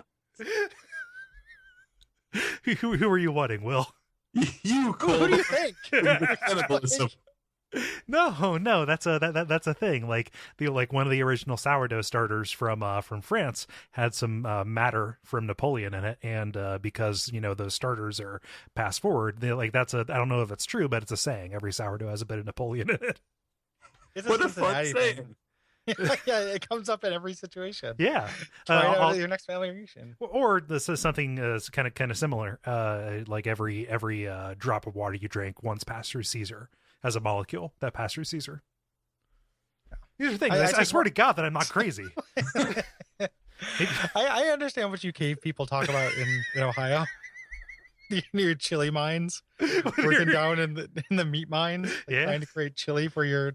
Who are you wanting, Will? You, Kole. Who do you think? Cannibalism. No, that's a thing. Like one of the original sourdough starters from France had some matter from Napoleon in it, and because those starters are passed forward, I don't know if it's true, but it's a saying. Every sourdough has a bit of Napoleon in it. It's what a fun saying. Yeah, it comes up in every situation. Yeah, try it out at your next family reunion. Or this is something kind of similar. Like every drop of water you drink once passed through Caesar has a molecule that passed through Caesar. These are things. I swear to God that I'm not crazy. I understand what you cave people talk about in Ohio. Your chili mines, working down in the meat mines, trying to create chili for your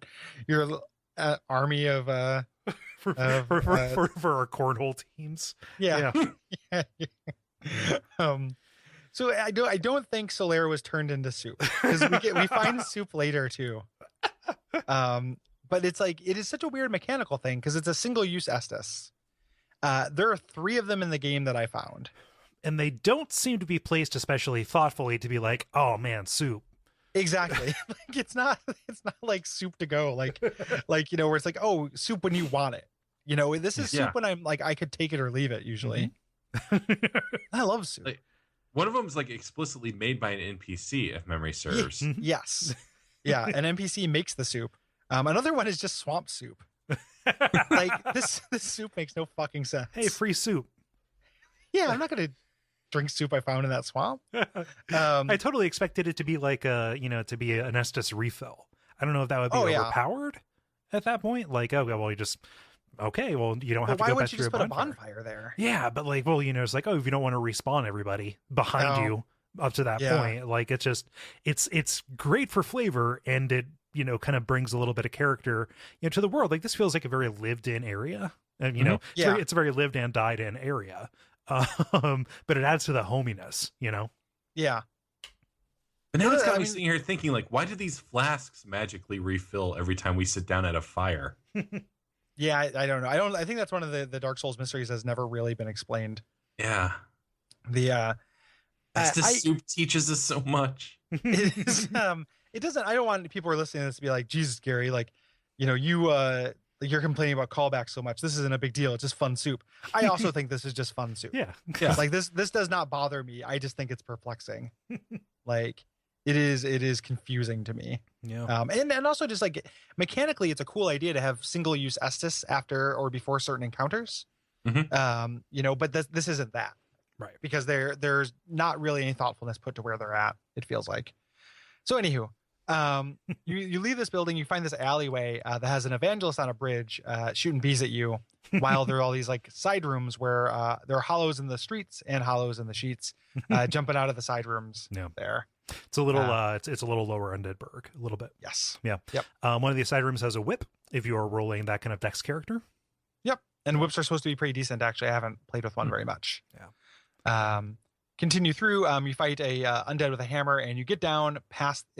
army of for our cornhole teams. Yeah. So I don't think Solaire was turned into soup, because we find soup later too. But it's like, it is such a weird mechanical thing because it's a single use Estes. There are 3 of them in the game that I found. And they don't seem to be placed especially thoughtfully to be like, oh man, soup. Exactly. Like it's not like soup to go. Like where it's like, oh, soup when you want it. This is soup Yeah. when I'm like I could take it or leave it usually. I love soup. Like, one of them is like explicitly made by an NPC, if memory serves. Yes. Yeah, an NPC makes the soup. Another one is just swamp soup. Like this soup makes no fucking sense. Hey, free soup. Yeah, I'm not gonna drink soup I found in that swamp. I totally expected it to be like to be an Estus refill. I don't know if that would be overpowered at that point. Like, okay, well, you don't have to go back to your bonfire. Why wouldn't you just put a bonfire there? Yeah, but like, well, it's like, oh, if you don't want to respawn everybody behind you up to that point, like it's great for flavor, and it kind of brings a little bit of character to the world. Like, this feels like a very lived in area, and it's a very lived and died in area. But it adds to the hominess, Yeah. But now it's got me sitting here thinking, like, why do these flasks magically refill every time we sit down at a fire? Yeah, I don't know. I think that's one of the Dark Souls mysteries that's never really been explained. Yeah. The soup teaches us so much. It is, it doesn't. I don't want people who are listening to this to be like, Jesus, Gary, like, you're complaining about callbacks so much. This isn't a big deal. It's just fun soup. I also think this is just fun soup. Yeah. Like this does not bother me. I just think it's perplexing. Like it is confusing to me. Yeah. And also just like mechanically, it's a cool idea to have single use Estus after or before certain encounters. But this isn't that. Right. Because there's not really any thoughtfulness put to where they're at, it feels like. So anywho, you leave this building, you find this alleyway that has an evangelist on a bridge shooting bees at you, while there are all these like side rooms where there are hollows in the streets and hollows in the sheets, jumping out of the side rooms there. It's a little it's a little lower Undeadburg, a little bit. Yes. Yeah. Yep. One of the side rooms has a whip if you are rolling that kind of dex character. Yep. And whips are supposed to be pretty decent. Actually, I haven't played with one very much. Yeah. Continue through. You fight a undead with a hammer, and you get down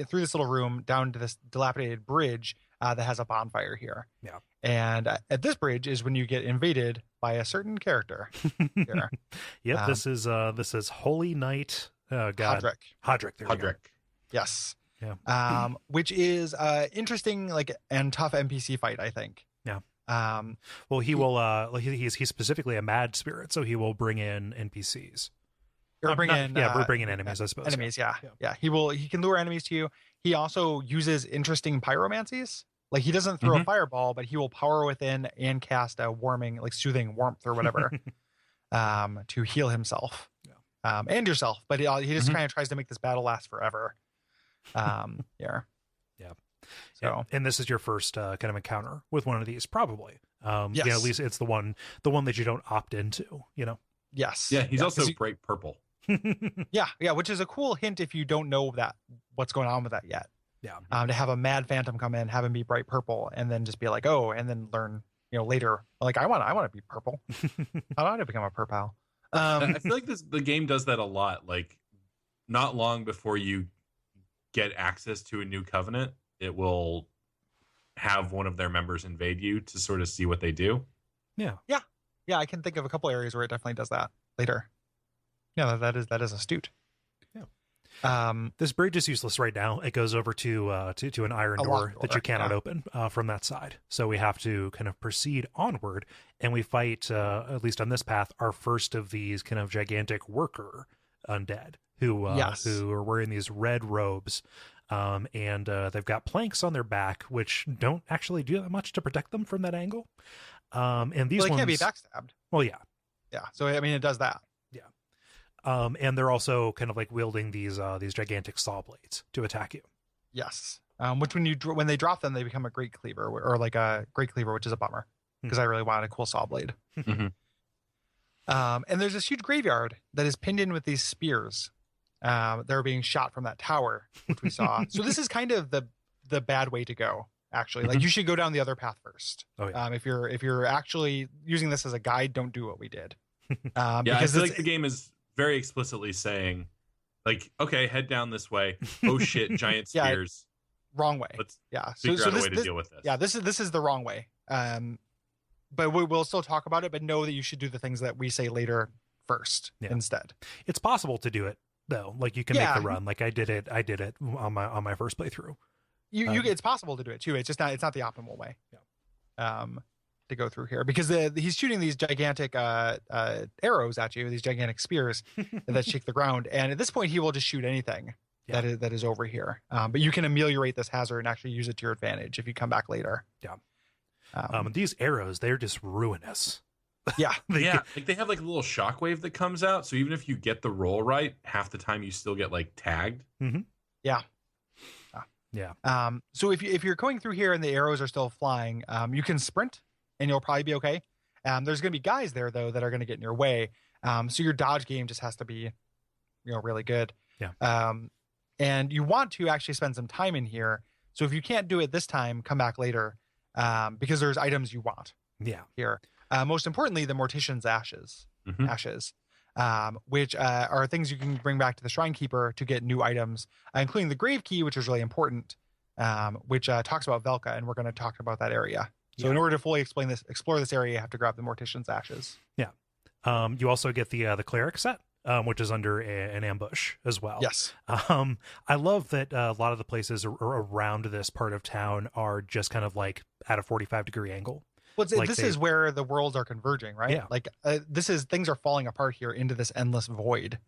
through this little room down to this dilapidated bridge that has a bonfire here. Yeah. And at this bridge is when you get invaded by a certain character. Here. Yep. This is Holy Knight. God. Hodrick. There we go. Yes. Yeah. Which is interesting, like, and tough NPC fight, I think. Yeah. Well, he will. He's specifically a mad spirit, so he will bring in NPCs. Or bring in enemies, I suppose. Enemies, yeah. He can lure enemies to you. He also uses interesting pyromancies. Like, he doesn't throw a fireball, but he will power within and cast a warming, like soothing warmth or whatever, to heal himself and yourself. But he just kind of tries to make this battle last forever. Yeah. So, and this is your first kind of encounter with one of these, probably. Yes. At least it's the one that you don't opt into. Yes. Yeah. He's also bright purple. Yeah, which is a cool hint if you don't know what's going on with that yet. Yeah. To have a mad phantom come in, have him be bright purple, and then just be like, oh, and then learn, later, like, I want to be purple. I want to become a purple. I feel like the game does that a lot. Like, not long before you get access to a new covenant, it will have one of their members invade you to sort of see what they do. Yeah. I can think of a couple areas where it definitely does that later. Yeah, that is astute. Yeah. This bridge is useless right now. It goes over to an iron door that you cannot open from that side. So we have to kind of proceed onward, and we fight, at least on this path, our first of these kind of gigantic worker undead who are wearing these red robes. And they've got planks on their back, which don't actually do that much to protect them from that angle. And these ones can't be backstabbed. Well, yeah. So I mean, it does that. And they're also kind of like wielding these gigantic saw blades to attack you. Yes. Which when they drop them, they become a great cleaver, or like a great cleaver, which is a bummer because I really wanted a cool saw blade. And there's this huge graveyard that is pinned in with these spears. They're being shot from that tower, which we saw. So this is kind of the bad way to go. Actually, like, you should go down the other path first. Oh, yeah. If you're actually using this as a guide, don't do what we did. I feel like the game is very explicitly saying, like, okay, head down this way. Oh shit, giant spears. Wrong way. Let's figure out a way to deal with this. Yeah, this is the wrong way. But we'll still talk about it. But know that you should do the things that we say later first instead. It's possible to do it though. Like you can make the run. Like I did it on my first playthrough. It's possible to do it too. It's just it's not the optimal way. Yeah. To go through here because he's shooting these gigantic arrows at you, these gigantic spears that shake the ground, and at this point he will just shoot anything that is over here. But you can ameliorate this hazard and actually use it to your advantage if you come back later. Yeah. These arrows, they're just ruinous. Yeah. They have like a little shockwave that comes out, so even if you get the roll right, half the time you still get like tagged. Mm-hmm. Yeah. Yeah. So if you're going through here and the arrows are still flying, you can sprint and you'll probably be okay. There's going to be guys there though that are going to get in your way. So your dodge game just has to be, really good. Yeah. And you want to actually spend some time in here. So if you can't do it this time, come back later, because there's items you want. Yeah. Here. Most importantly, the Mortician's ashes, which are things you can bring back to the Shrine Keeper to get new items, including the Grave Key, which is really important, which talks about Velka, and we're going to talk about that area. So in order to fully explore this area, you have to grab the Mortician's ashes. Yeah. You also get the Cleric set, which is under an ambush as well. Yes. I love that a lot of the places around this part of town are just kind of like at a 45-degree angle. Well, this is where the worlds are converging, right? Yeah. Like things are falling apart here into this endless void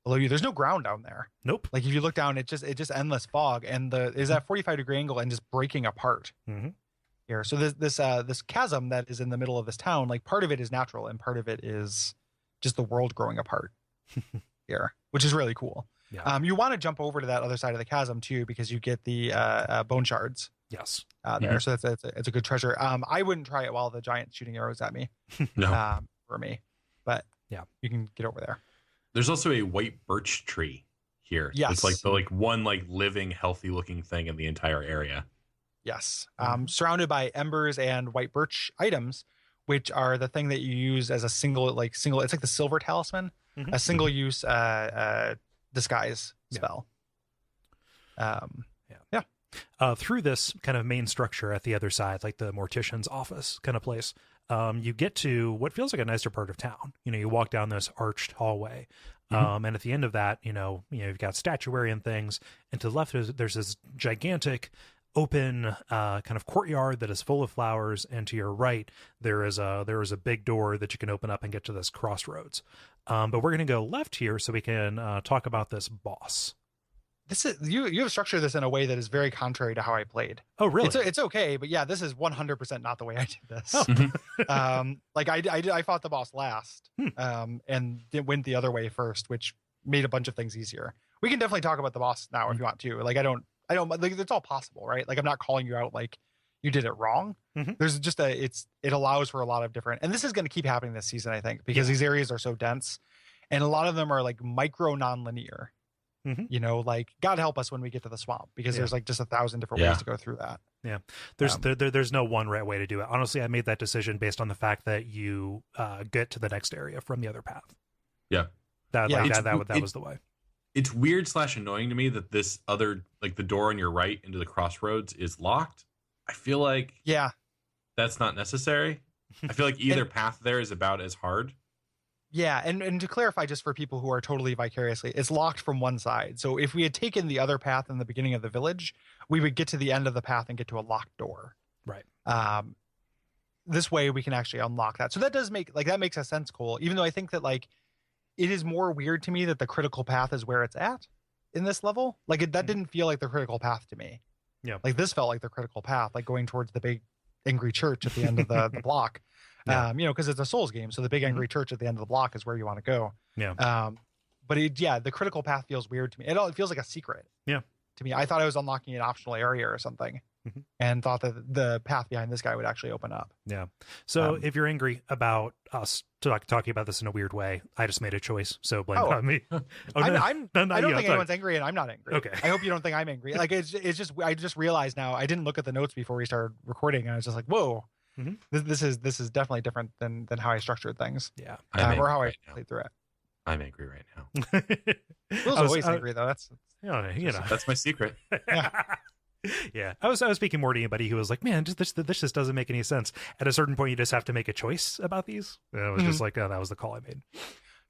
below you. There's no ground down there. Nope. Like if you look down, it's just endless fog, and is that 45-degree angle and just breaking apart here. So this chasm that is in the middle of this town, like part of it is natural and part of it is just the world growing apart here, which is really cool. Yeah. You want to jump over to that other side of the chasm too, because you get the bone shards. Yes. There. So it's a good treasure. I wouldn't try it while the giant's shooting arrows at me. No. For me. But yeah, you can get over there. There's also a white birch tree here. Yes. It's like the one living, healthy looking thing in the entire area. Yes. Surrounded by embers and white birch items, which are the thing that you use as a single, it's like the silver talisman, a single use disguise spell. Through this kind of main structure at the other side, like the Mortician's office kind of place, you get to what feels like a nicer part of town. You walk down this arched hallway, and at the end of that, you've got statuary and things, and to the left there's this gigantic open kind of courtyard that is full of flowers, and to your right there is a big door that you can open up and get to this crossroads. But we're going to go left here so we can talk about this boss. This is you have structured this in a way that is very contrary to how I played. Oh, really? It's okay, but yeah, this is 100% not the way I did this. Oh. I fought the boss last, and went the other way first, which made a bunch of things easier. We can definitely talk about the boss now if you want to. Like I don't like, it's all possible, right? Like I'm not calling you out like you did it wrong. There's just it allows for a lot of different, and this is going to keep happening this season, I think, because these areas are so dense, and a lot of them are like micro non-linear. Like God help us when we get to the swamp, because there's like just 1,000 different ways to go through that. Yeah. There's no one right way to do it. Honestly, I made that decision based on the fact that you get to the next area from the other path. Yeah. That was the way. It's weird / annoying to me that this other, like the door on your right into the crossroads is locked. I feel like that's not necessary. I feel like either path there is about as hard. Yeah, and to clarify, just for people who are totally vicariously, it's locked from one side. So if we had taken the other path in the beginning of the village, we would get to the end of the path and get to a locked door. Right. This way we can actually unlock that. So that does that makes a sense, Kole. Even though I think that it is more weird to me that the critical path is where it's at in this level. That didn't feel like the critical path to me. Yeah. This felt like the critical path, like going towards the big angry church at the end of the block. Because it's a Souls game, so the big angry church at the end of the block is where you want to go. Yeah. But the critical path feels weird to me. It feels like a secret. Yeah. To me, I thought I was unlocking an optional area or something, and thought that the path behind this guy would actually open up. Yeah. So if you're angry about us talking about this in a weird way, I just made a choice, so blame it on me. I don't think anyone's angry, and I'm not angry. Okay. I hope you don't think I'm angry. It's just I just realized now, I didn't look at the notes before we started recording, and I was just like, whoa. This is definitely different than how I structured things. Yeah. Or how I played through it. I'm angry right now. Will's always angry though. That's that's my secret. Yeah. I was speaking more to anybody who was like, man, this just doesn't make any sense. At a certain point, you just have to make a choice about these. And I was just like, oh, that was the call I made.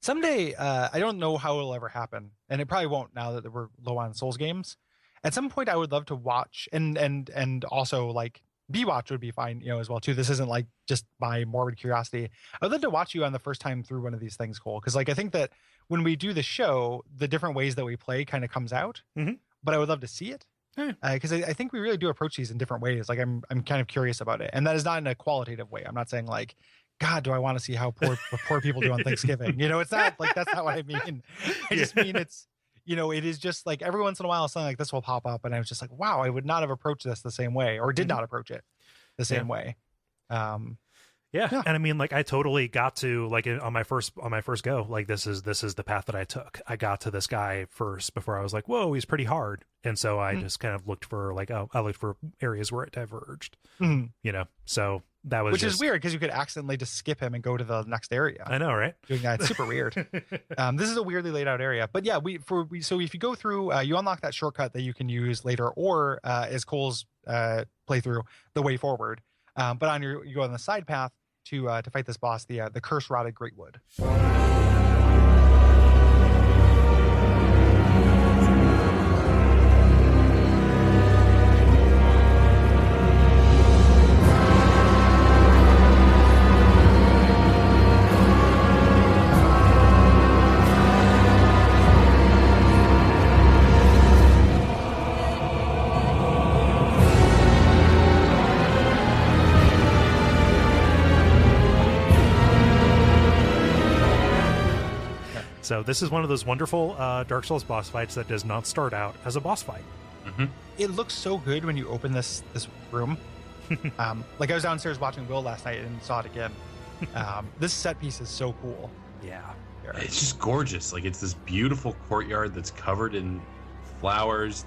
Someday, I don't know how it'll ever happen, and it probably won't now that we're low on Souls games. At some point, I would love to watch, and also like B-watch would be fine, as well too. This isn't like just my morbid curiosity. I'd love to watch you on the first time through one of these things, Cole, because like I think that when we do the show, the different ways that we play kind of comes out. Mhm. But I would love to see it because I think we really do approach these in different ways. Like I'm kind of curious about it, and that is not in a qualitative way. I'm not saying like, God, do I want to see how poor people do on Thanksgiving? It's not like that's not what I mean. I just mean it's it is just like every once in a while something like this will pop up, and I was just like, wow, I would not have approached this the same way, or did not approach it the same way. Yeah. And I mean, like I totally got to like on my first go, like this is the path that I took. I got to this guy first before I was like, whoa, he's pretty hard. And so I just kind of looked for like, I looked for areas where it diverged, so that was which is weird because you could accidentally just skip him and go to the next area. I know, right? Doing that, it's super weird. This is a weirdly laid out area, but yeah, so if you go through, you unlock that shortcut that you can use later, or as Cole's playthrough, the way forward. But you go on the side path to fight this boss, the curse rotted Greatwood. So this is one of those wonderful Dark Souls boss fights that does not start out as a boss fight. Mm-hmm. It looks so good when you open this room. Like I was downstairs watching Will last night and saw it again. This set piece is so cool. Yeah. It's just gorgeous. Like it's this beautiful courtyard that's covered in flowers.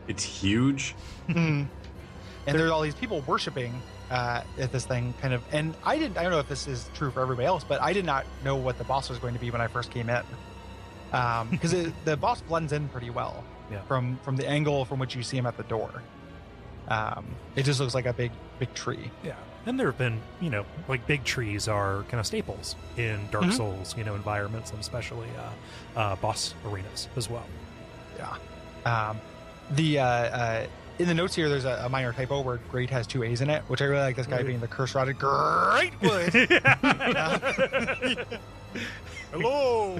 It's huge. And there's all these people worshiping at this thing kind of, and I don't know if this is true for everybody else, but I did not know what the boss was going to be when I first came in, because the boss blends in pretty well from the angle from which you see him at the door. It just looks like a big tree. Yeah. And there have been, like big trees are kind of staples in Dark Souls, environments, and especially boss arenas as well. Yeah. In the notes here, there's a minor typo where great has 2 A's in it, which I really like, this guy being the curse rotted Greatwood. Hello.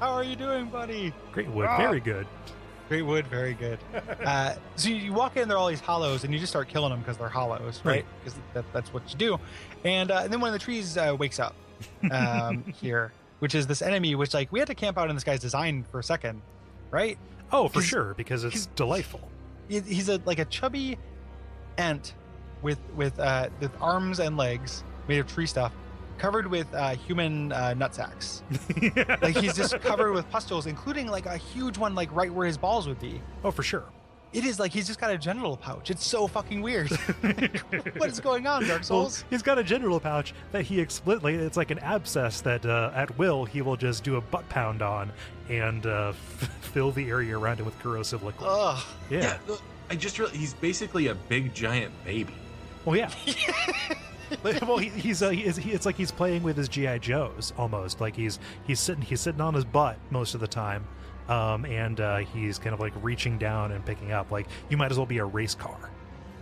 How are you doing, buddy? Greatwood, very good. Greatwood, very good. So you walk in, there are all these hollows, and you just start killing them because they're hollows, right? Because that's what you do. And then one of the trees wakes up here, which is this enemy, which like we had to camp out in this guy's design for a second. Right? Oh, for sure, because it's delightful. He's a chubby ant with arms and legs made of tree stuff, covered with human nutsacks. Like he's just covered with pustules, including like a huge one, like right where his balls would be. Oh, for sure. It is like he's just got a genital pouch. It's so fucking weird. What is going on, Dark Souls? Well, he's got a genital pouch that he explicitly, it's like an abscess that at will he will just do a butt pound on and fill the area around it with corrosive liquid. Ugh. Yeah. I just realized he's basically a big giant baby. Well, yeah. Well, it's like he's playing with his GI Joes almost. Like he's sitting on his butt most of the time. And he's kind of like reaching down and picking up. Like you might as well be a race car.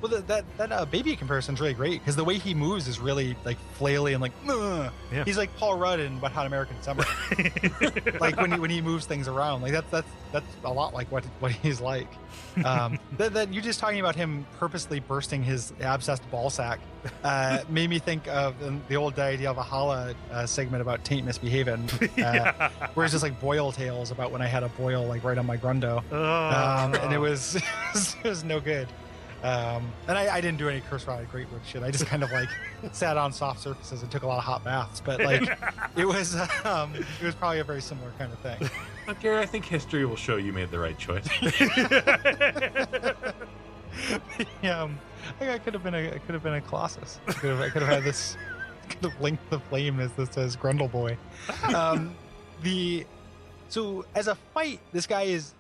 Well, that baby comparison's really great because the way he moves is really like flaily and like. Yeah. He's like Paul Rudd in Wet Hot American Summer. Like when he moves things around, like that's a lot like what he's like. That you just talking about him purposely bursting his abscessed ball sack made me think of the old Idea of a Valhalla segment about taint misbehaving, where it's just like boil tales about when I had a boil like right on my grundo, and it was no good. And I didn't do any curse rotted Greatwood shit. I just kind of like sat on soft surfaces and took a lot of hot baths. But like it was probably a very similar kind of thing. But Gary, I think history will show you made the right choice. I think I could have been a Colossus. I could have had this. Could have linked the flame as this says Grundle Boy. So as a fight, this guy is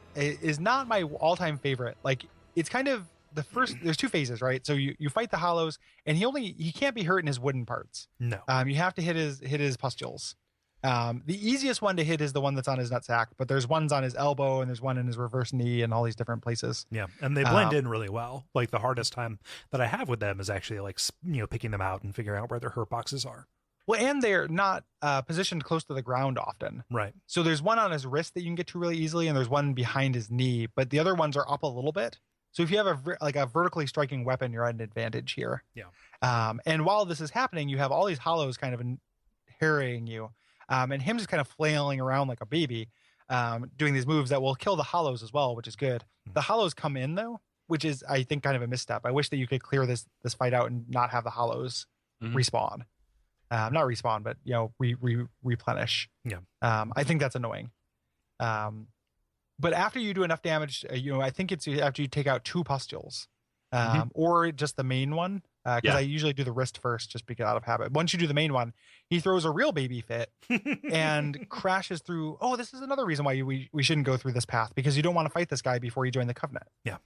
not my all-time favorite. Like it's kind of there's two phases, right? So you fight the hollows, and he can't be hurt in his wooden parts. No. You have to hit his pustules. The easiest one to hit is the one that's on his nutsack, but there's ones on his elbow, and there's one in his reverse knee, and all these different places. Yeah, and they blend in really well. Like the hardest time that I have with them is actually like picking them out and figuring out where their hurt boxes are. Well, and they're not positioned close to the ground often. Right. So there's one on his wrist that you can get to really easily, and there's one behind his knee, but the other ones are up a little bit. So if you have a vertically striking weapon, you're at an advantage here. Yeah. And while this is happening, you have all these hollows kind of harrying you, and him just kind of flailing around like a baby, doing these moves that will kill the hollows as well, which is good. Mm-hmm. The hollows come in though, which is I think kind of a misstep. I wish that you could clear this fight out and not have the hollows respawn. Not respawn, but replenish. Yeah. I think that's annoying. But after you do enough damage, I think it's after you take out 2 pustules, or just the main one. Because I usually do the wrist first, just because out of habit. Once you do the main one, he throws a real baby fit and crashes through. Oh, this is another reason why we shouldn't go through this path, because you don't want to fight this guy before you join the Covenant. Yeah.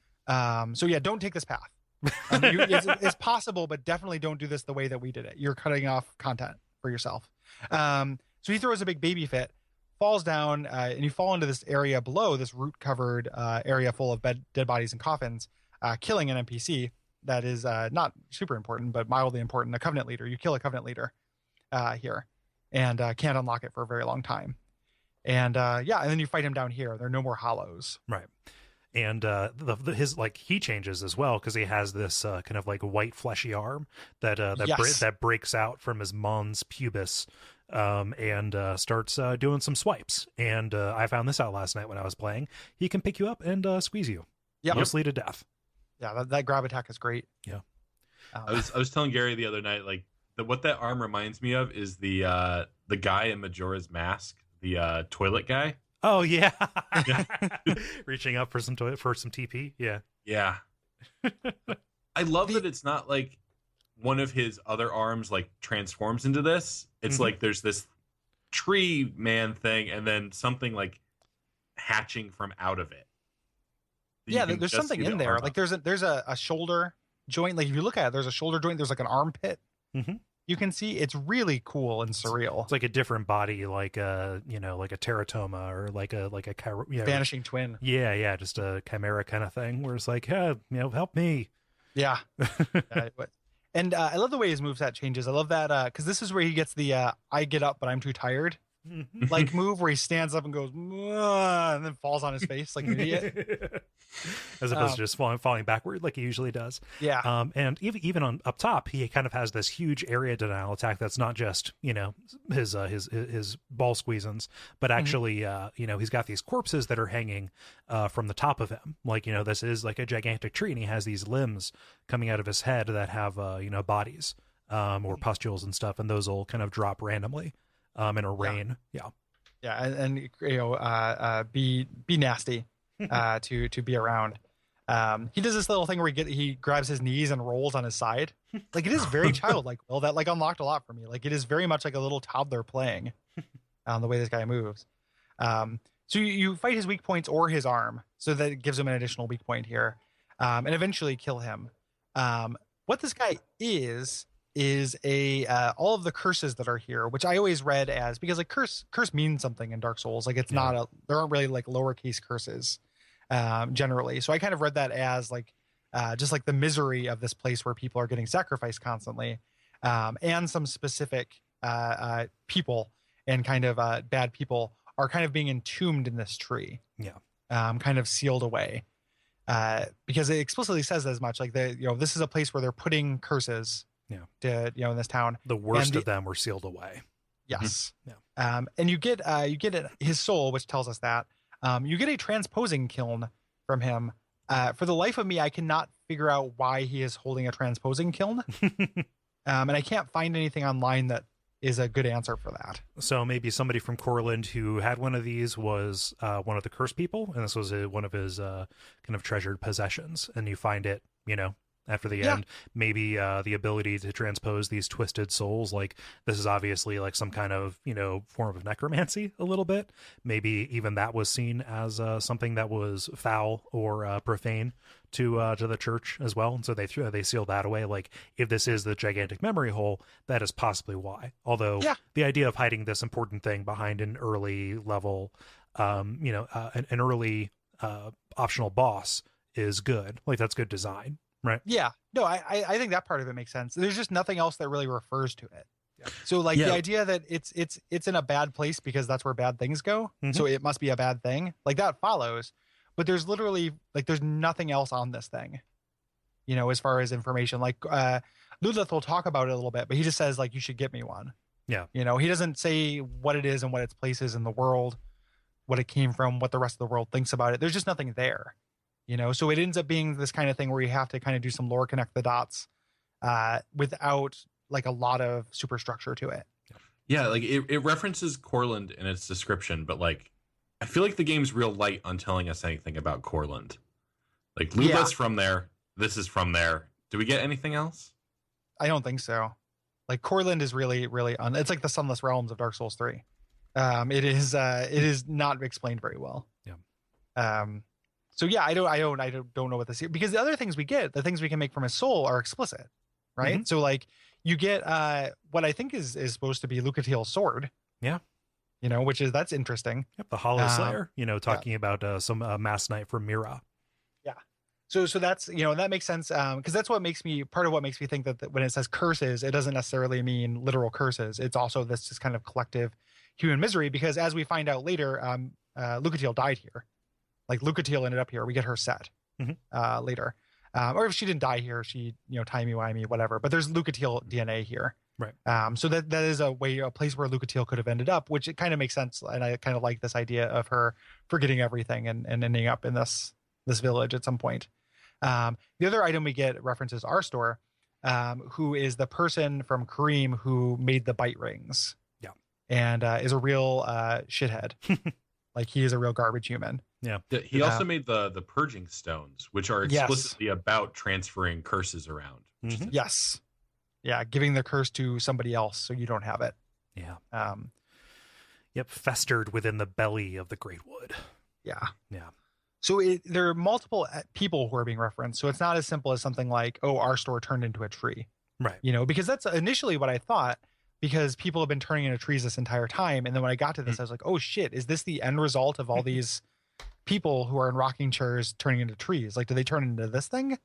So yeah, don't take this path. It's possible, but definitely don't do this the way that we did it. You're cutting off content for yourself. So he throws a big baby fit, falls down, and you fall into this area below, this root-covered area full of dead bodies and coffins, killing an NPC that is not super important, but mildly important, a Covenant leader. You kill a Covenant leader here, and can't unlock it for a very long time. And and then you fight him down here. There are no more hollows. Right. And his he changes as well, because he has this kind of like white fleshy arm that breaks out from his mons pubis, and starts doing some swipes. And I found this out last night when I was playing. He can pick you up and squeeze you, mostly to death. Yeah, that grab attack is great. Yeah. I was telling Gary the other night, like what that arm reminds me of is the guy in Majora's Mask, the toilet guy. Oh yeah. Reaching up for some TP. Yeah. I love that it's not like one of his other arms like transforms into this. It's like there's this tree man thing, and then something like hatching from out of it. Yeah, there's something in there. Like there's a shoulder joint. Like if you look at it, there's a shoulder joint. There's like an armpit. You can see it's really cool and surreal. It's like a different body, like a like a teratoma or like a vanishing twin. Yeah, just a chimera kind of thing. Where it's like, help me. Yeah. And I love the way his moveset changes. I love that because this is where he gets the I get up, but I'm too tired like move, where he stands up and goes and then falls on his face like an idiot. As opposed to just falling backward like he usually does. Yeah. And even on up top, he kind of has this huge area denial attack that's not just his ball squeezins, but actually he's got these corpses that are hanging from the top of him. Like this is like a gigantic tree, and he has these limbs coming out of his head that have bodies or pustules and stuff, and those will kind of drop randomly in a rain. And be nasty to be around. He does this little thing where he grabs his knees and rolls on his side. Like it is very childlike. Well, that like unlocked a lot for me. Like it is very much like a little toddler playing the way this guy moves. So you fight his weak points or his arm, so that it gives him an additional weak point here, and eventually kill him. What this guy is all of the curses that are here, which I always read as, because like curse means something in Dark Souls. Like it's not there aren't really like lowercase curses generally. So I kind of read that as like just like the misery of this place where people are getting sacrificed constantly, and some specific people and kind of bad people are kind of being entombed in this tree. Kind of sealed away. Because it explicitly says as much, like this is a place where they're putting curses to in this town. The worst of them were sealed away. Yes. And you get his soul, which tells us that you get a transposing kiln from him. For the life of me, I cannot figure out why he is holding a transposing kiln, and I can't find anything online that is a good answer for that. So maybe somebody from Corland who had one of these was one of the cursed people, and this was one of his kind of treasured possessions, and you find it after the Yeah. end. Maybe the ability to transpose these twisted souls. Like, this is obviously like some kind of, form of necromancy a little bit. Maybe even that was seen as something that was foul or profane to the church as well. And so they seal that away. Like, if this is the gigantic memory hole, that is possibly why. Although the idea of hiding this important thing behind an early level, an early optional boss is good. Like, that's good design, right? Yeah. No, I think that part of it makes sense. There's just nothing else that really refers to it. Yeah. So like the idea that it's in a bad place because that's where bad things go. Mhm. So it must be a bad thing. Like, that follows. But there's literally like there's nothing else on this thing, as far as information. Like Ludleth will talk about it a little bit, but he just says like, you should get me one. Yeah. He doesn't say what it is and what its place is in the world, what it came from, what the rest of the world thinks about it. There's just nothing there, so it ends up being this kind of thing where you have to kind of do some lore, connect the dots without like a lot of superstructure to it. Yeah, like it references Corland in its description, but like I feel like the game's real light on telling us anything about Corland. Like, Ludleth's from there, this is from there. Do we get anything else? I don't think so. Like, Corland is really, really it's like the Sunless Realms of Dark Souls 3. It is not explained very well. Yeah. So yeah, I don't know what this is, because the other things we get, the things we can make from his soul, are explicit, right? Mhm. So like you get what I think is supposed to be Lucatiel's sword. Yeah. That's interesting. Yep, the Hollow Slayer, talking about some Mass Knight from Mira. Yeah. So that's, that makes sense. Because that's part of what makes me think that when it says curses, it doesn't necessarily mean literal curses. It's also this just kind of collective human misery, because as we find out later, Lucatiel died here. Like, Lucatiel ended up here. We get her set later. Or if she didn't die here, she, timey-wimey, whatever. But there's Lucatiel DNA here. Right. So that is a place where Lucatiel could have ended up, which it kind of makes sense. And I kind of like this idea of her forgetting everything and ending up in this village at some point. The other item we get references Arstor, who is the person from Kareem who made the bite rings. Yeah. And is a real shithead. Like, he is a real garbage human. Yeah. He also made the purging stones, which are explicitly about transferring curses around. Mhm. Yes. Yeah, giving the curse to somebody else so you don't have it. Yeah. Yep, festered within the belly of the Great Wood. Yeah. Yeah. So there are multiple people who are being referenced. So it's not as simple as something like, oh, our store turned into a tree. Right. Because that's initially what I thought, because people have been turning into trees this entire time. And then when I got to this, I was like, oh shit, is this the end result of all these people who are in rocking chairs turning into trees? Like, do they turn into this thing?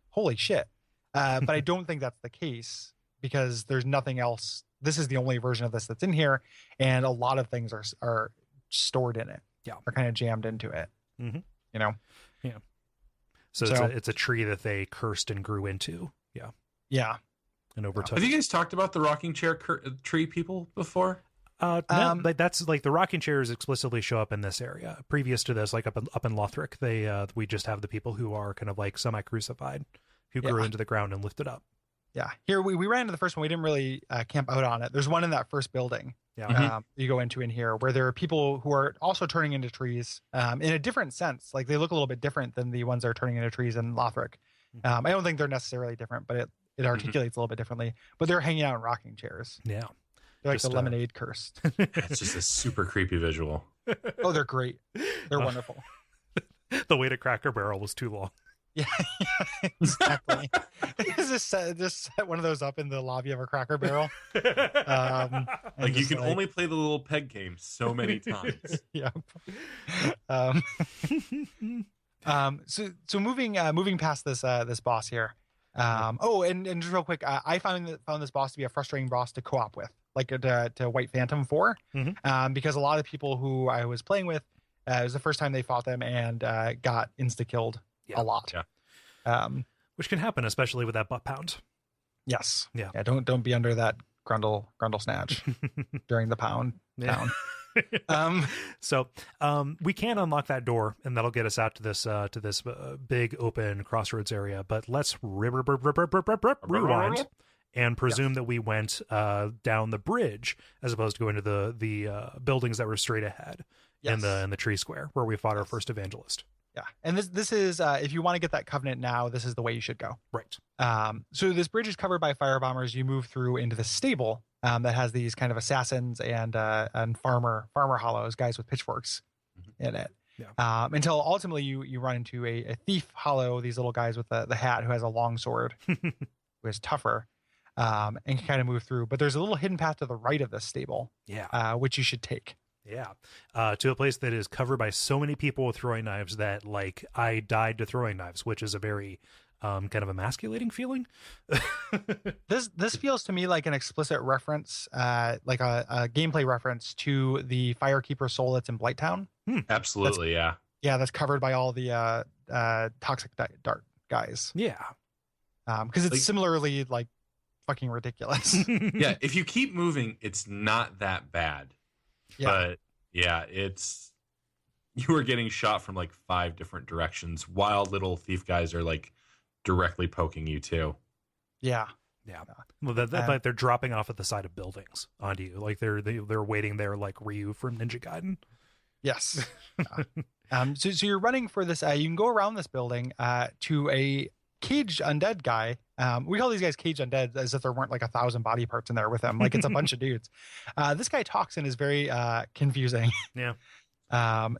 Holy shit. But I don't think that's the case, because there's nothing else. This is the only version of this that's in here. And a lot of things are stored in it. Yeah. Are kind of jammed into it. Mm-hmm. Yeah. So it's a tree that they cursed and grew into. Yeah. Yeah. And overtook. Have you guys talked about the rocking chair tree people before? No, like that's like the rocking chairs explicitly show up in this area. Previous to this, like up in Lothric, we just have the people who are kind of like semi-crucified, who grew into the ground and lifted up. Yeah. Here we ran into the first one. We didn't really camp out on it. There's one in that first building. Yeah. You go into in here where there are people who are also turning into trees in a different sense. Like, they look a little bit different than the ones that are turning into trees in Lothric. I don't think they're necessarily different, but it articulates a little bit differently. But they're hanging out in rocking chairs. Yeah. They're like the lemonade curse. It's just a super creepy visual. Oh, they're great. They're wonderful. The way to Cracker Barrel was too long. Yeah, exactly. just set one of those up in the lobby of a Cracker Barrel. Like, you can only play the little peg game so many times. Yep. So moving past this boss here. And just real quick, I found this boss to be a frustrating boss to co-op with, like to White Phantom 4, because a lot of people who I was playing with, it was the first time they fought them and got insta-killed a lot. Yeah. Which can happen, especially with that butt pound. Yes. Yeah. Don't be under that grundle snatch during the pound down. So we can unlock that door, and that'll get us out to this big open crossroads area. But let's rewind and presume that we went down the bridge as opposed to going to the buildings that were straight ahead in the tree square where we fought our first evangelist. Yeah, and this is if you want to get that covenant now, this is the way you should go. Right. So this bridge is covered by firebombers. You move through into the stable that has these kind of assassins and farmer hollows, guys with pitchforks in it. Yeah. Until ultimately you run into a thief hollow, these little guys with the hat who has a long sword, who is tougher, and can kind of move through. But there's a little hidden path to the right of this stable, which you should take. Yeah. To a place that is covered by so many people with throwing knives that, like, I died to throwing knives, which is a very kind of emasculating feeling. This feels to me like an explicit reference, like a gameplay reference to the Firekeeper soul that's in Blighttown. Absolutely, yeah. Yeah, that's covered by all the toxic dart guys. Yeah. Because it's similarly, like, fucking ridiculous. Yeah, if you keep moving, it's not that bad. Yeah. But yeah, you are getting shot from like 5 different directions while little thief guys are like directly poking you too. Yeah. Well, like they're dropping off at the side of buildings onto you, like they're waiting there, like Ryu from Ninja Gaiden. Yes. So you're running for this. You can go around this building to a caged undead guy. We call these guys caged undead as if there weren't like 1,000 body parts in there with them. Like it's a bunch of dudes. This guy talks and is very confusing. Yeah.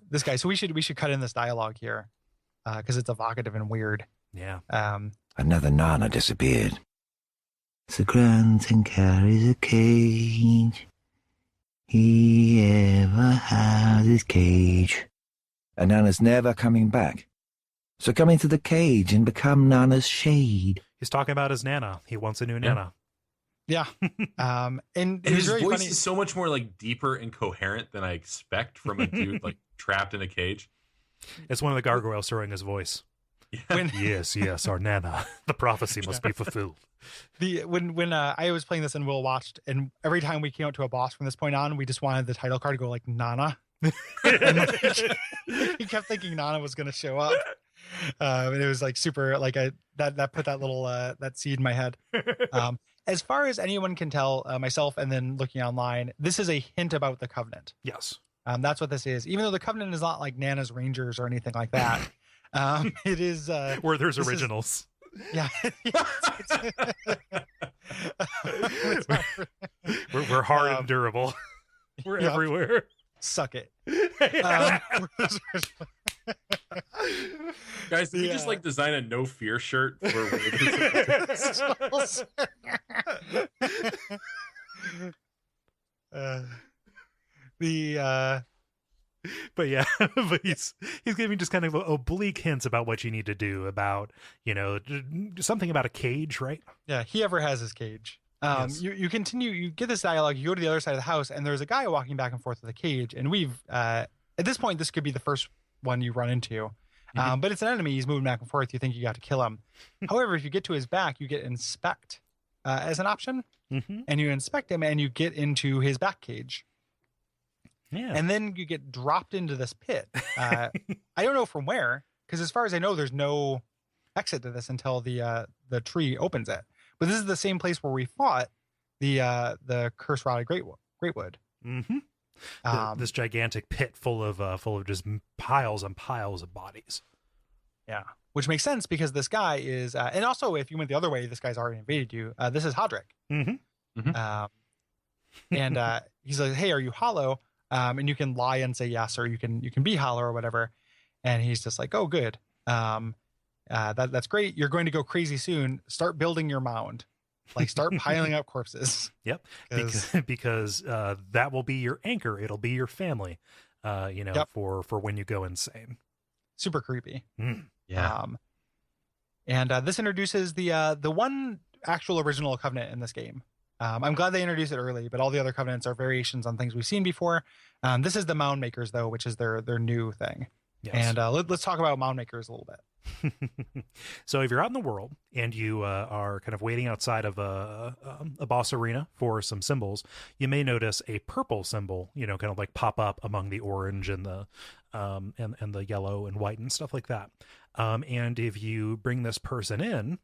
This guy. So we should cut in this dialogue here because it's evocative and weird. Yeah. Another Nana disappeared. Sir Granton carries a cage. He ever has his cage. And Nana's never coming back. So come into the cage and become Nana's shade. He's talking about his Nana. He wants a new Nana. Yeah. And his really voice funny. is so much more like deeper and coherent than I expect from a dude like trapped in a cage. It's one of the gargoyles throwing his voice. Yeah. Yes, our Nana. The prophecy must be fulfilled. When I was playing this and Will watched, and every time we came out to a boss from this point on, we just wanted the title card to go like Nana. He kept thinking Nana was going to show up. And it was like super, like that put that little that seed in my head. As far as anyone can tell, myself and then looking online, this is a hint about the Covenant. Yes. That's what this is. Even though the Covenant is not like Nana's Rangers or anything like that. It is where there's originals. Yeah. We're hard and durable. We're everywhere. Suck it. Guys, did we just like design a no fear shirt for but yeah, but he's giving just kind of oblique hints about what you need to do, about, you know, something about a cage, right? Yeah, he ever has his cage. Yes. You continue, you get this dialogue, you go to the other side of the house, and there's a guy walking back and forth with a cage, and we've at this point this could be the first one you run into. But it's an enemy, he's moving back and forth, you think you got to kill him. However, if you get to his back, you get inspect as an option, and you inspect him and you get into his back cage. Yeah. And then you get dropped into this pit. I don't know from where, because as far as I know, there's no exit to this until the tree opens it. But this is the same place where we fought the curse rotted greatwood. This gigantic pit full of just piles and piles of bodies. Yeah, which makes sense because this guy is, and also if you went the other way, this guy's already invaded you. This is Hodrick. And he's like, "Hey, are you hollow?" And you can lie and say yes, or you can be hollow or whatever. And he's just like, "Oh, good. That's great. You're going to go crazy soon. Start building your mound, like start piling up corpses." Yep, because that will be your anchor. It'll be your family. For when you go insane. Super creepy. Yeah. And this introduces the one actual original covenant in this game. I'm glad they introduced it early, but all the other covenants are variations on things we've seen before. This is the mound makers though, which is their new thing. Yes. And let's talk about mound makers a little bit. So if you're out in the world and you are kind of waiting outside of a boss arena for some symbols, you may notice a purple symbol, kind of like pop up among the orange and the and the yellow and white and stuff like that. And if you bring this person in,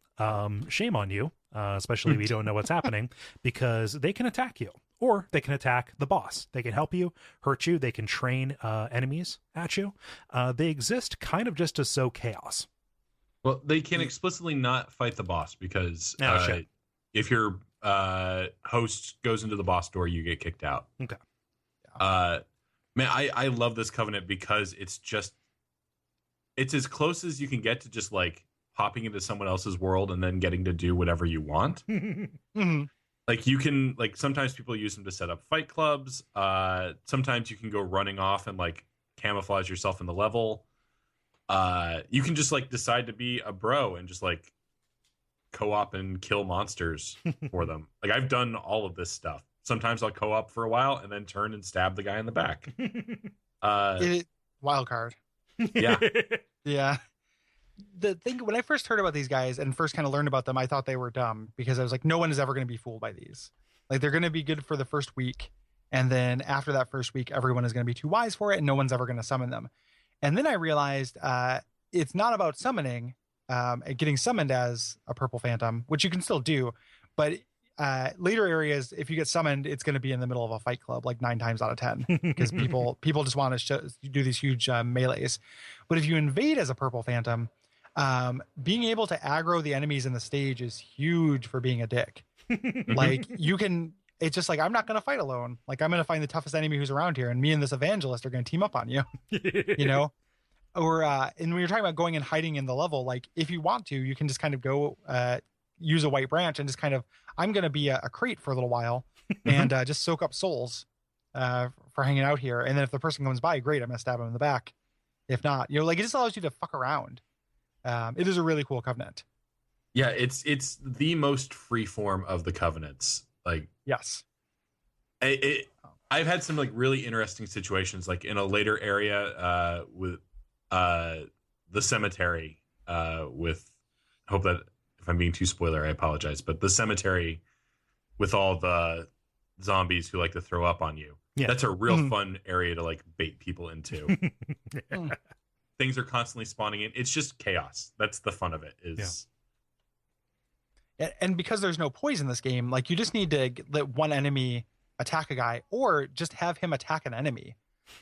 shame on you, especially if you don't know what's happening, because they can attack you, or they can attack the boss. They can help you, hurt you. They can train enemies at you. They exist kind of just to sow chaos. Well, they can explicitly not fight the boss because Shit. if your host goes into the boss door, you get kicked out. Okay. Man, I love this covenant because it's as close as you can get to just like popping into someone else's world and then getting to do whatever you want. Mhm. Like you can, like, sometimes people use them to set up fight clubs. Sometimes you can go running off and like camouflage yourself in the level. You can just like decide to be a bro and just like co-op and kill monsters for them. Like I've done all of this stuff. Sometimes I'll co-op for a while and then turn and stab the guy in the back. Wild card. Yeah. Yeah. The thing, when I first heard about these guys and first kind of learned about them, I thought they were dumb because I was like, no one is ever going to be fooled by these. Like they're going to be good for the first week. And then after that first week, everyone is going to be too wise for it and no one's ever going to summon them. And then I realized it's not about summoning, getting summoned as a purple phantom, which you can still do. But later areas, if you get summoned, it's going to be in the middle of a fight club like 9 times out of 10 because people just want to do these huge melees. But if you invade as a purple phantom, being able to aggro the enemies in the stage is huge for being a dick. Like you can, it's just like, I'm not going to fight alone. Like I'm going to find the toughest enemy who's around here and me and this evangelist are going to team up on you, you know? Or, and when you're talking about going and hiding in the level, like if you want to, you can just kind of go, use a white branch and just kind of, I'm going to be a crate for a little while and just soak up souls for hanging out here. And then if the person comes by, great, I'm going to stab him in the back. If not, you know, like it just allows you to fuck around. It is a really cool covenant. Yeah, it's the most free form of the covenants. Like, yes, I've had some like really interesting situations, like in a later area with the cemetery. With, hope that if I'm being too spoiler, I apologize, but the cemetery with all the zombies who like to throw up on you. Yeah, that's a real fun area to like bait people into. Things are constantly spawning in. It's just chaos. That's the fun of it. And because there's no poison in this game, like you just need to let one enemy attack a guy or just have him attack an enemy.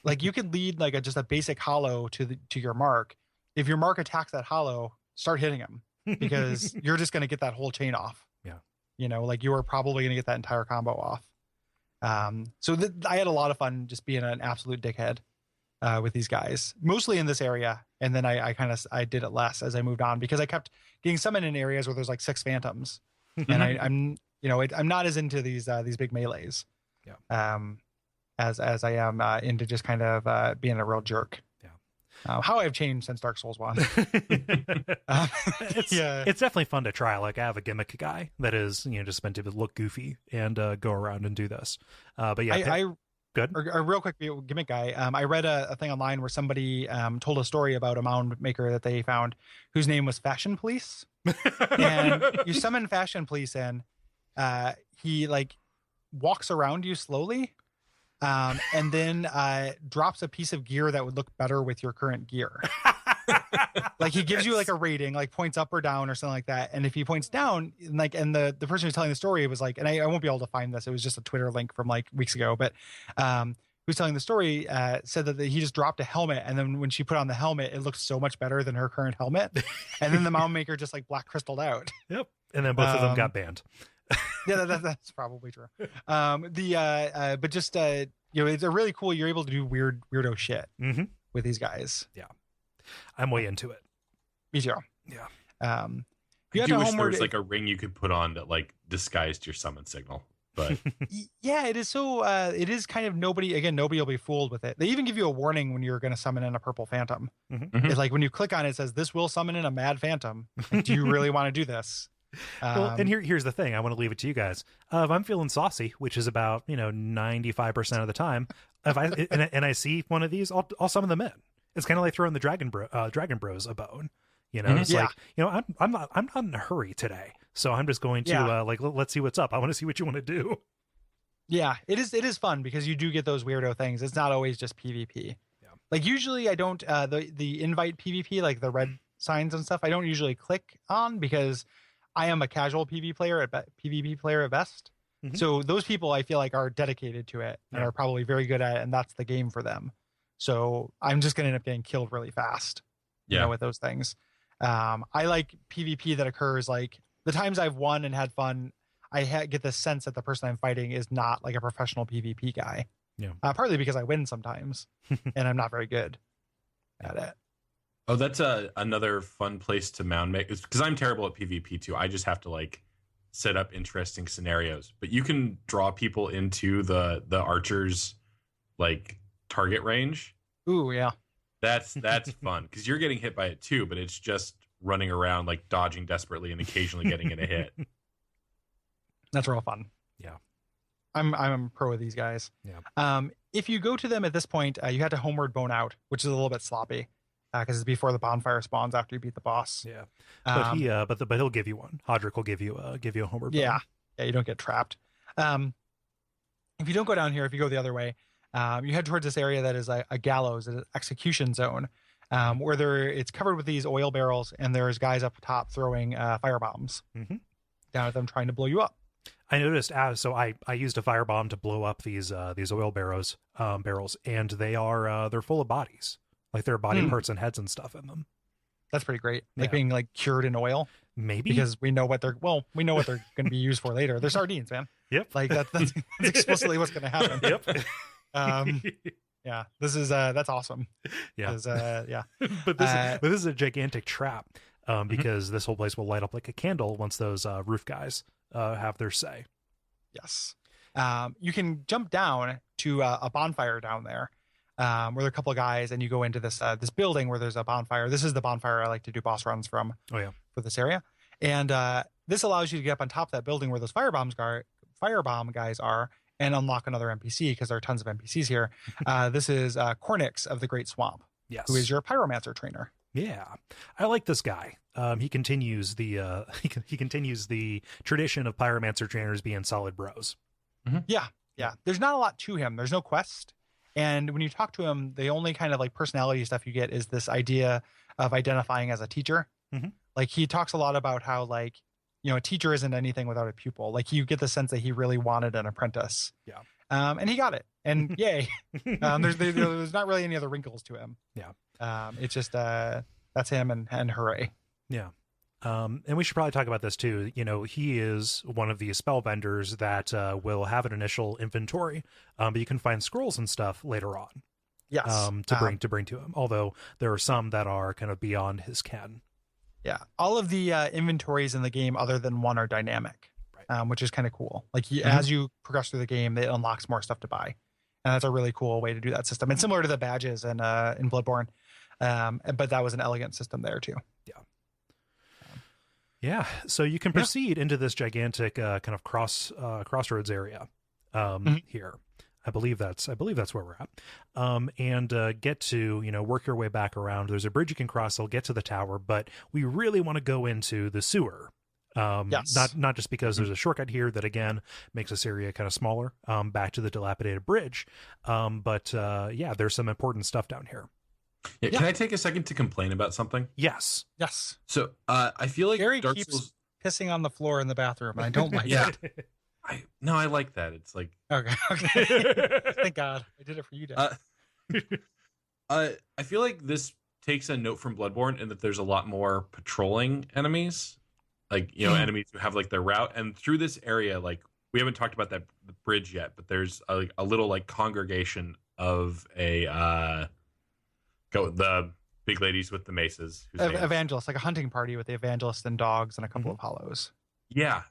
Like you could lead like just a basic hollow to your mark. If your mark attacks that hollow, start hitting him because you're just going to get that whole chain off. Yeah. You know, like you are probably going to get that entire combo off. So I had a lot of fun just being an absolute dickhead with these guys, mostly in this area. And then I did it less as I moved on because I kept getting summoned in areas where there's like 6 phantoms and I'm not as into these big melees. Yeah. As I am into just kind of being a real jerk. Yeah. How I've changed since Dark Souls 1. It's definitely fun to try. Like I have a gimmick guy that is, just meant to look goofy and go around and do this. But yeah, good. A real quick gimmick guy. I read a thing online where somebody told a story about a mound maker that they found whose name was Fashion Police. And you summon Fashion Police in, he like walks around you slowly, and then drops a piece of gear that would look better with your current gear. Like he gives you like a rating, like points up or down or something like that. And if he points down, and the person who's telling the story was like, and I won't be able to find this, it was just a Twitter link from like weeks ago, but who's telling the story said that he just dropped a helmet, and then when she put on the helmet, it looked so much better than her current helmet. And then the mound maker just like black crystalled out. Yep. And then both of them got banned. Yeah, that's probably true. But just it's a really cool. You're able to do weirdo shit with these guys. Yeah, I'm way into it. Me too. Yeah. I do wish there was like a ring you could put on that like disguised your summon signal. But yeah, it is so. It is kind of nobody will be fooled with it. They even give you a warning when you're going to summon in a purple phantom. It's like when you click on it, it says this will summon in a mad phantom. Like, do you really want to do this? Well, and here's the thing. I want to leave it to you guys. If I'm feeling saucy, which is about 95% of the time, if I see one of these, I'll summon them in. It's kind of like throwing the Dragon Bros a bone. It's like I'm not in a hurry today, so I'm just going to let's see what's up. I want to see what you want to do. Yeah, it is fun because you do get those weirdo things. It's not always just PvP. Yeah. Like usually I don't the invite PvP, like the red signs and stuff, I don't usually click on because I am a casual PvP player at best. Mhm. So those people I feel like are dedicated to it and Yeah. are probably very good at it, and that's the game for them. So I'm just going to end up getting killed really fast, with those things. I like PvP that occurs like the times I've won and had fun. I get the sense that the person I'm fighting is not like a professional PvP guy. Yeah. Partly because I win sometimes, and I'm not very good at it. Oh, that's another fun place to mound make, because I'm terrible at PvP too. I just have to like set up interesting scenarios. But you can draw people into the archer's like target range. Ooh, yeah. That's fun because you're getting hit by it too, but it's just running around like dodging desperately and occasionally getting in a hit. That's real fun. Yeah. I'm a pro of these guys. Yeah. If you go to them at this point, you had to homeward bone out, which is a little bit sloppy because it's before the bonfire spawns after you beat the boss. Yeah. But but he'll give you one. Hodrick will give you a homeward bone. Yeah. You don't get trapped. If you don't go down here, if you go the other way, you head towards this area that is a gallows, an execution zone, where it's covered with these oil barrels, and there's guys up top throwing fire bombs down at them, trying to blow you up. I noticed so I used a firebomb to blow up these oil barrels, and they're full of bodies, like there are body parts and heads and stuff in them. That's pretty great. Like being like cured in oil, maybe, because we know what they're going to be used for later. They're sardines, man. Yep, like that's explicitly what's going to happen. Yep. Yeah, this is that's awesome. Yeah, yeah. but this is a gigantic trap because this whole place will light up like a candle once those roof guys have their say. Yes. You can jump down to a bonfire down there where there are a couple of guys, and you go into this building where there's a bonfire. This is the bonfire I like to do boss runs from. Oh yeah. For this area. And this allows you to get up on top of that building where those firebomb guys are, and unlock another NPC, because there are tons of NPCs here. This is Cornix of the Great Swamp. Yes. Who is your pyromancer trainer. Yeah, I like this guy. He continues the he continues the tradition of pyromancer trainers being solid bros. Mm-hmm. Yeah. There's not a lot to him. There's no quest, and when you talk to him, the only kind of like personality stuff you get is this idea of identifying as a teacher. Mm-hmm. Like he talks a lot about how like a teacher isn't anything without a pupil. Like you get the sense that he really wanted an apprentice. Yeah. And he got it. And yay. There's not really any other wrinkles to him. Yeah. It's just that's him and hooray. Yeah. And we should probably talk about this too. He is one of the spell vendors that will have an initial inventory, but you can find scrolls and stuff later on. Yes. To bring to him. Although there are some that are kind of beyond his ken. Yeah. All of the inventories in the game, other than one, are dynamic, right. Which is kind of cool. Like as you progress through the game, it unlocks more stuff to buy. And that's a really cool way to do that system. And similar to the badges in Bloodborne. But that was an elegant system there too. Yeah. Yeah. So you can proceed into this gigantic kind of crossroads area here. I believe that's where we're at. And get to, work your way back around. There's a bridge you can cross. I'll get to the tower, but we really want to go into the sewer. Yes. Not just because there's a shortcut here that again makes this area kind of smaller, back to the dilapidated bridge. But there's some important stuff down here. Yeah, can I take a second to complain about something? Yes. So I feel like Gary Dark keeps Souls... pissing on the floor in the bathroom, and I don't like it. I like that. It's like okay. Thank God I did it for you, Dad. I feel like this takes a note from Bloodborne in that there's a lot more patrolling enemies, like enemies who have like their route, and through this area, like we haven't talked about the bridge yet, but there's a little like congregation of the big ladies with the maces, evangelists, like a hunting party with the evangelists and dogs and a couple of hollows. Yeah.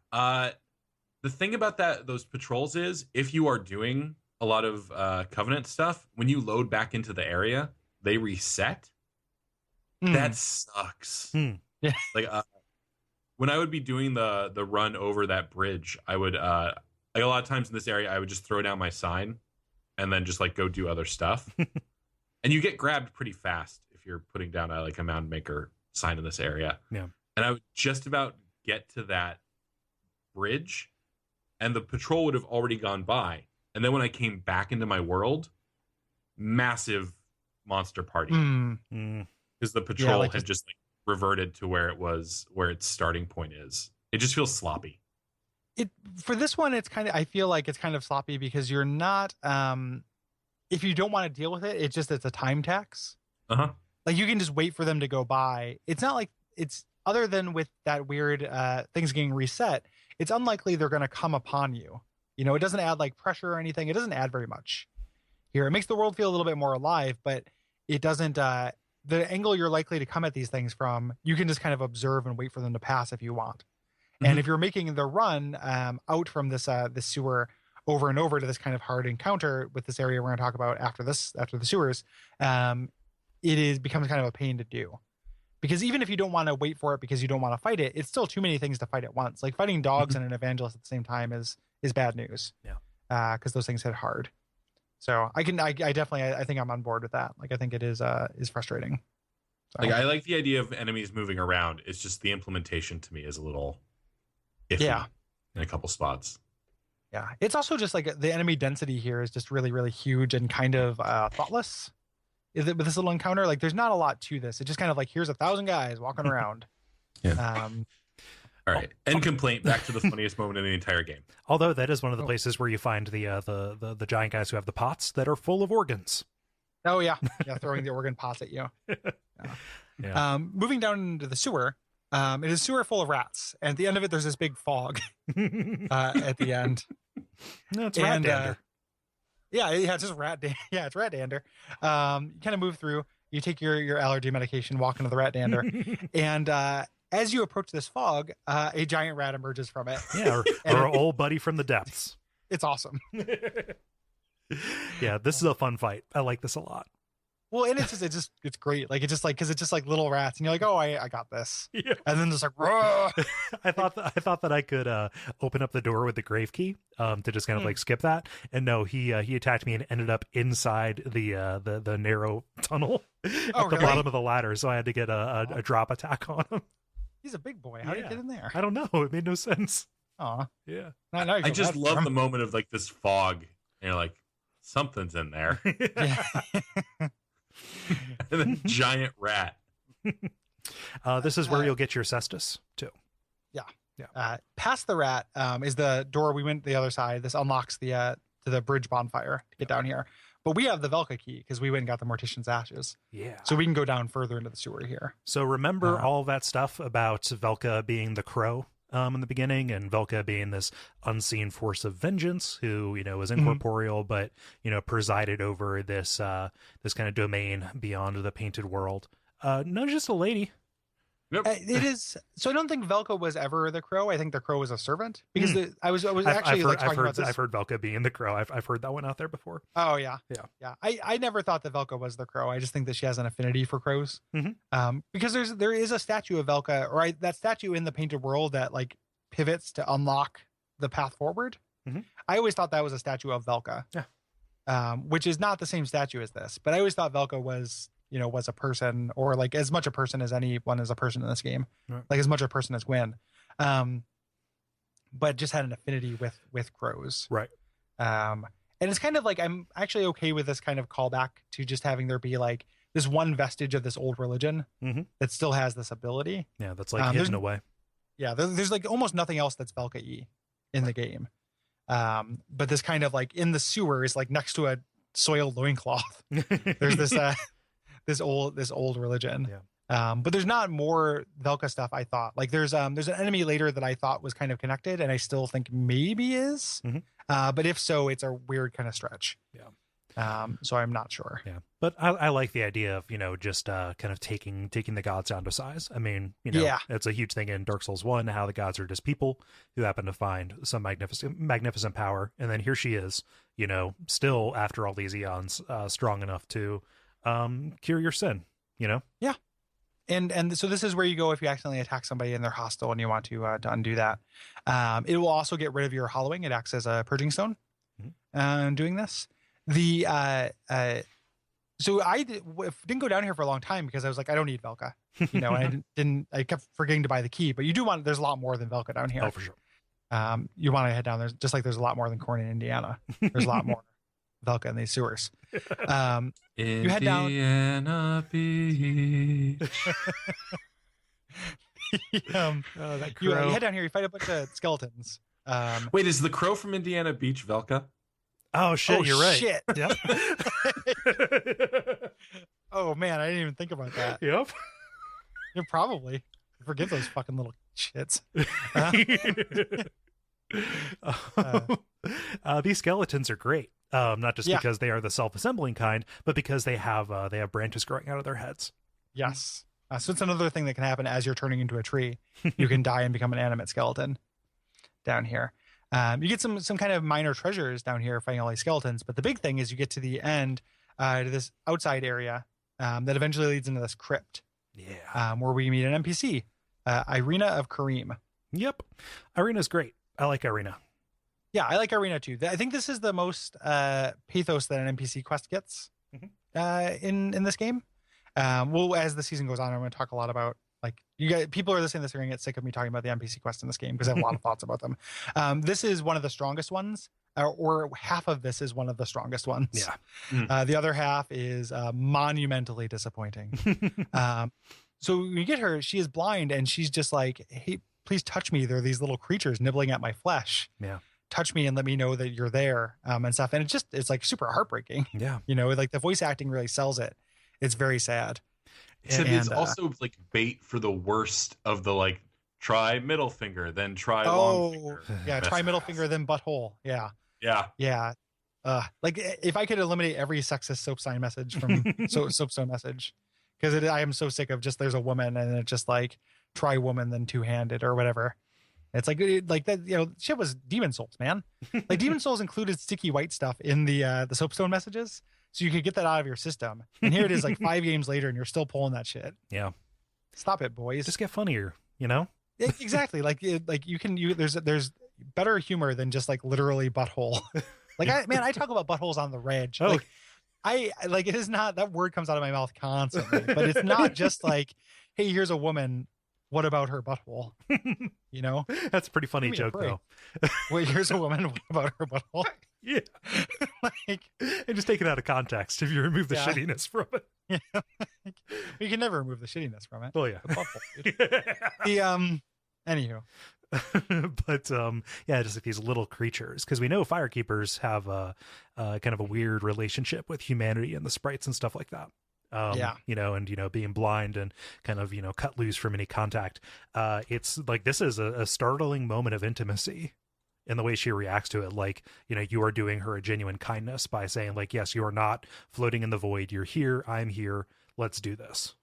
The thing about those patrols is if you are doing a lot of Covenant stuff, when you load back into the area, they reset. That sucks. Yeah. Like when I would be doing the run over that bridge, I would like a lot of times in this area, I would just throw down my sign and then just like go do other stuff. And you get grabbed pretty fast if you're putting down a mound maker sign in this area. Yeah. And I would just about get to that bridge, and the patrol would have already gone by. And then when I came back into my world, massive monster party. Because the patrol had just like reverted to where its starting point is. It just feels sloppy. For this one, I feel like it's kind of sloppy because you're not, if you don't want to deal with it, it's a time tax. Uh-huh. Like you can just wait for them to go by. It's not like it's other than with that weird things getting reset, it's unlikely they're going to come upon you. You know, it doesn't add like pressure or anything. It doesn't add very much here. It makes the world feel a little bit more alive, but it doesn't, the angle you're likely to come at these things from, you can just kind of observe and wait for them to pass if you want. And if you're making the run out from this sewer over and over to this kind of hard encounter with this area we're going to talk about after the sewers, becomes kind of a pain to do. Because even if you don't want to wait for it because you don't want to fight it, it's still too many things to fight at once. Like fighting dogs and an evangelist at the same time is bad news. Yeah. Because those things hit hard. So I definitely think I'm on board with that. Like I think it is frustrating. So. Like I like the idea of enemies moving around. It's just the implementation to me is a little iffy in a couple spots. Yeah. It's also just like the enemy density here is just really, really huge and kind of thoughtless. Is it with this little encounter? Like there's not a lot to this. It's just kind of like, here's 1,000 guys walking around. Yeah. All right. End complaint. Back to the funniest moment in the entire game. Although that is one of the places where you find the giant guys who have the pots that are full of organs. Oh yeah. Yeah. Throwing the organ pots at you. Yeah. Moving down into the sewer, it is a sewer full of rats. And at the end of it, there's this big fog at the end. No, it's rat dander. Yeah, it's just rat dander. Yeah, it's rat dander. You kind of move through. You take your allergy medication, walk into the rat dander, and as you approach this fog, a giant rat emerges from it. Yeah, or our old buddy from the depths. It's awesome. Yeah, this is a fun fight. I like this a lot. Well, and it's great. Like because it's just like little rats, and you're like, oh, I got this. Yeah. And then just like, Rah! I thought that I could open up the door with the grave key to just kind of like skip that, and no, he attacked me and ended up inside the narrow tunnel at the bottom of the ladder, so I had to get a drop attack on him. He's a big boy. How did he get in there? I don't know. It made no sense. Aw. Yeah. I just love the moment of like this fog, and you're like, something's in there. Yeah. And then giant rat. This is where you'll get your cestus too. Yeah. Past the rat is the door we went the other side. This unlocks to the bridge bonfire to get down here. But we have the Velka key because we went and got the Mortician's ashes. Yeah. So we can go down further into the sewer here. So remember all that stuff about Velka being the crow in the beginning, and Velka being this unseen force of vengeance who, was incorporeal, but, presided over this kind of domain beyond the painted world. No, just a lady. Nope. It is. So I don't think Velka was ever the crow. I think the crow was a servant because I was actually talking about this. I've heard Velka being the crow. I've heard that one out there before. Oh yeah. I never thought that Velka was the crow. I just think that she has an affinity for crows. Because there is a statue of Velka, right? That statue in the painted world that like pivots to unlock the path forward. I always thought that was a statue of Velka. Yeah. Which is not the same statue as this, but I always thought Velka was a person, or like as much a person as anyone is a person in this game, like as much a person as Gwen, but just had an affinity with crows. Right. And it's kind of like, I'm actually okay with this kind of callback to just having there be like this one vestige of this old religion that still has this ability. Yeah. That's like hidden away. Yeah. There's like almost nothing else that's Velka-y in the game. But this kind of like in the sewer is like next to a soiled loincloth. There's this, this old religion. Yeah. But there's not more Velka stuff, I thought. Like there's an enemy later that I thought was kind of connected, and I still think maybe is. But if so, it's a weird kind of stretch. Yeah. So I'm not sure. Yeah. But I like the idea of, just kind of taking the gods down to size. I mean, it's a huge thing in Dark Souls 1, how the gods are just people who happen to find some magnificent power. And then here she is, still after all these eons, strong enough to cure your sin, Yeah. And so this is where you go if you accidentally attack somebody and they're hostile and you want to undo that. It will also get rid of your hollowing. It acts as a purging stone. Doing this, so I didn't go down here for a long time because I was like, I don't need Velka, and I kept forgetting to buy the key. But you do want. There's a lot more than Velka down here. Oh, for sure. You want to head down there, just like there's a lot more than corn in Indiana. There's a lot more Velka in these sewers. You head down. Indiana Beach. That you crow. head down here, you fight a bunch of skeletons. Wait, is the crow from Indiana Beach Velka? Oh shit, you're right. Shit. Yep. Oh man, I didn't even think about that. Yep. Yeah, probably. Forgive those fucking little shits. These skeletons are great. Not just because they are the self-assembling kind, but because they have branches growing out of their heads. Yes. So it's another thing that can happen as you're turning into a tree. You can die and become an animate skeleton down here. You get some kind of minor treasures down here fighting all these skeletons, but the big thing is you get to the end, to this outside area that eventually leads into this crypt. Yeah. Where we meet an NPC, Irina of Kareem. Yep. Irina's great. I like Irina. Yeah, I like Irina too. I think this is the most pathos that an NPC quest gets in this game. Well, as the season goes on, I'm going to talk a lot about, like, you guys, people are listening to this are going to get sick of me talking about the NPC quest in this game because I have a lot of thoughts about them. This is one of the strongest ones, or half of this is one of the strongest ones. Yeah. The other half is monumentally disappointing. So when you get her, she is blind and she's just like, hey, please touch me. There are these little creatures nibbling at my flesh. Yeah. Touch me and let me know that you're there, and stuff. And it's like super heartbreaking. Yeah. Like the voice acting really sells it. It's very sad. Except it's also like bait for the worst of the, like, try middle finger, then try long finger. Yeah, try middle finger, then butthole. Yeah. Yeah. Like if I could eliminate every sexist soap sign message from soapstone message, because I am so sick of just there's a woman and it's just like try woman then two-handed or whatever. It's like that, shit was Demon Souls, man. Like Demon Souls included sticky white stuff in the soapstone messages, so you could get that out of your system. And here it is, like 5 games later, and you're still pulling that shit. Yeah. Stop it, boys. Just get funnier, Exactly. There's better humor than just like literally butthole. Like I talk about buttholes on the reg. Oh. Like it is not, that word comes out of my mouth constantly, but it's not just like, hey, here's a woman, what about her butthole? That's a pretty funny joke though. Wait, here's a woman, what about her butthole? Yeah. And just take it out of context if you remove the shittiness from it. Yeah. You can never remove the shittiness from it. Oh yeah. The butthole, dude. Anywho. But just like these little creatures, because we know firekeepers have a kind of a weird relationship with humanity and the sprites and stuff like that. And being blind and kind of cut loose from any contact. It's like this is a startling moment of intimacy in the way she reacts to it. Like, you are doing her a genuine kindness by saying, like, yes, you are not floating in the void, you're here, I'm here, let's do this.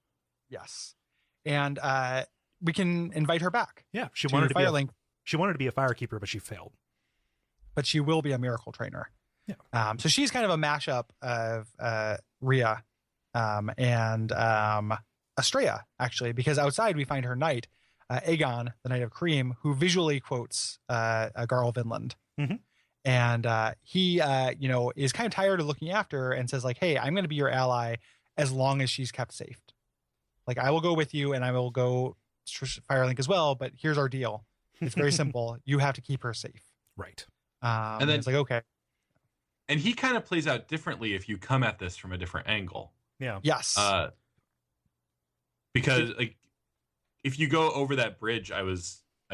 Yes. And we can invite her back. Yeah, she wanted to be Firelink. She wanted to be a firekeeper, but she failed. But she will be a miracle trainer. Yeah. So she's kind of a mashup of Rhea and Estrella, actually, because outside we find her knight, Aegon, the Knight of Kareem, who visually quotes Garl Vinland. Mm-hmm. And he, is kind of tired of looking after her and says, like, hey, I'm going to be your ally as long as she's kept safe. Like, I will go with you and I will go Firelink as well, but here's our deal. It's very simple. You have to keep her safe. Right. And then it's like, okay. And he kind of plays out differently if you come at this from a different angle. Yeah. Yes. Because like if you go over that bridge I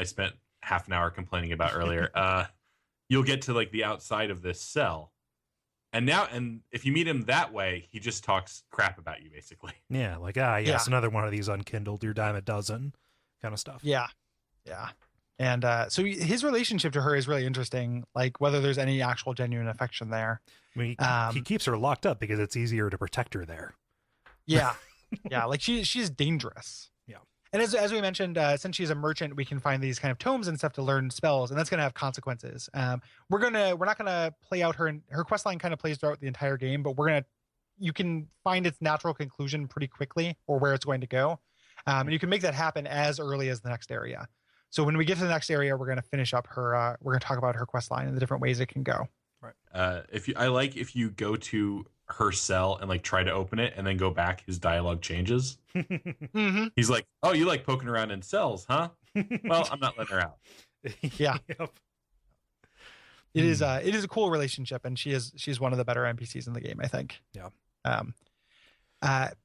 spent half an hour complaining about earlier, you'll get to like the outside of this cell. And if you meet him that way, he just talks crap about you basically. Yeah, like another one of these unkindled, your dime a dozen kind of stuff. Yeah. Yeah. And so his relationship to her is really interesting, like whether there's any actual genuine affection there. I mean, he keeps her locked up because it's easier to protect her there. Yeah. Yeah. Like she's dangerous. Yeah. And as we mentioned, since she's a merchant, we can find these kind of tomes and stuff to learn spells, and that's going to have consequences. We're not going to play out her quest line kind of plays throughout the entire game, but you can find its natural conclusion pretty quickly or where it's going to go. And you can make that happen as early as the next area. So when we get to the next area, we're going to finish up her. We're going to talk about her quest line and the different ways it can go. Right. If you go to her cell and like try to open it and then go back, his dialogue changes. Mm-hmm. He's like, "Oh, you like poking around in cells, huh? Well, I'm not letting her out." Yeah. Yep. It is a cool relationship, and she's one of the better NPCs in the game, I think. Yeah.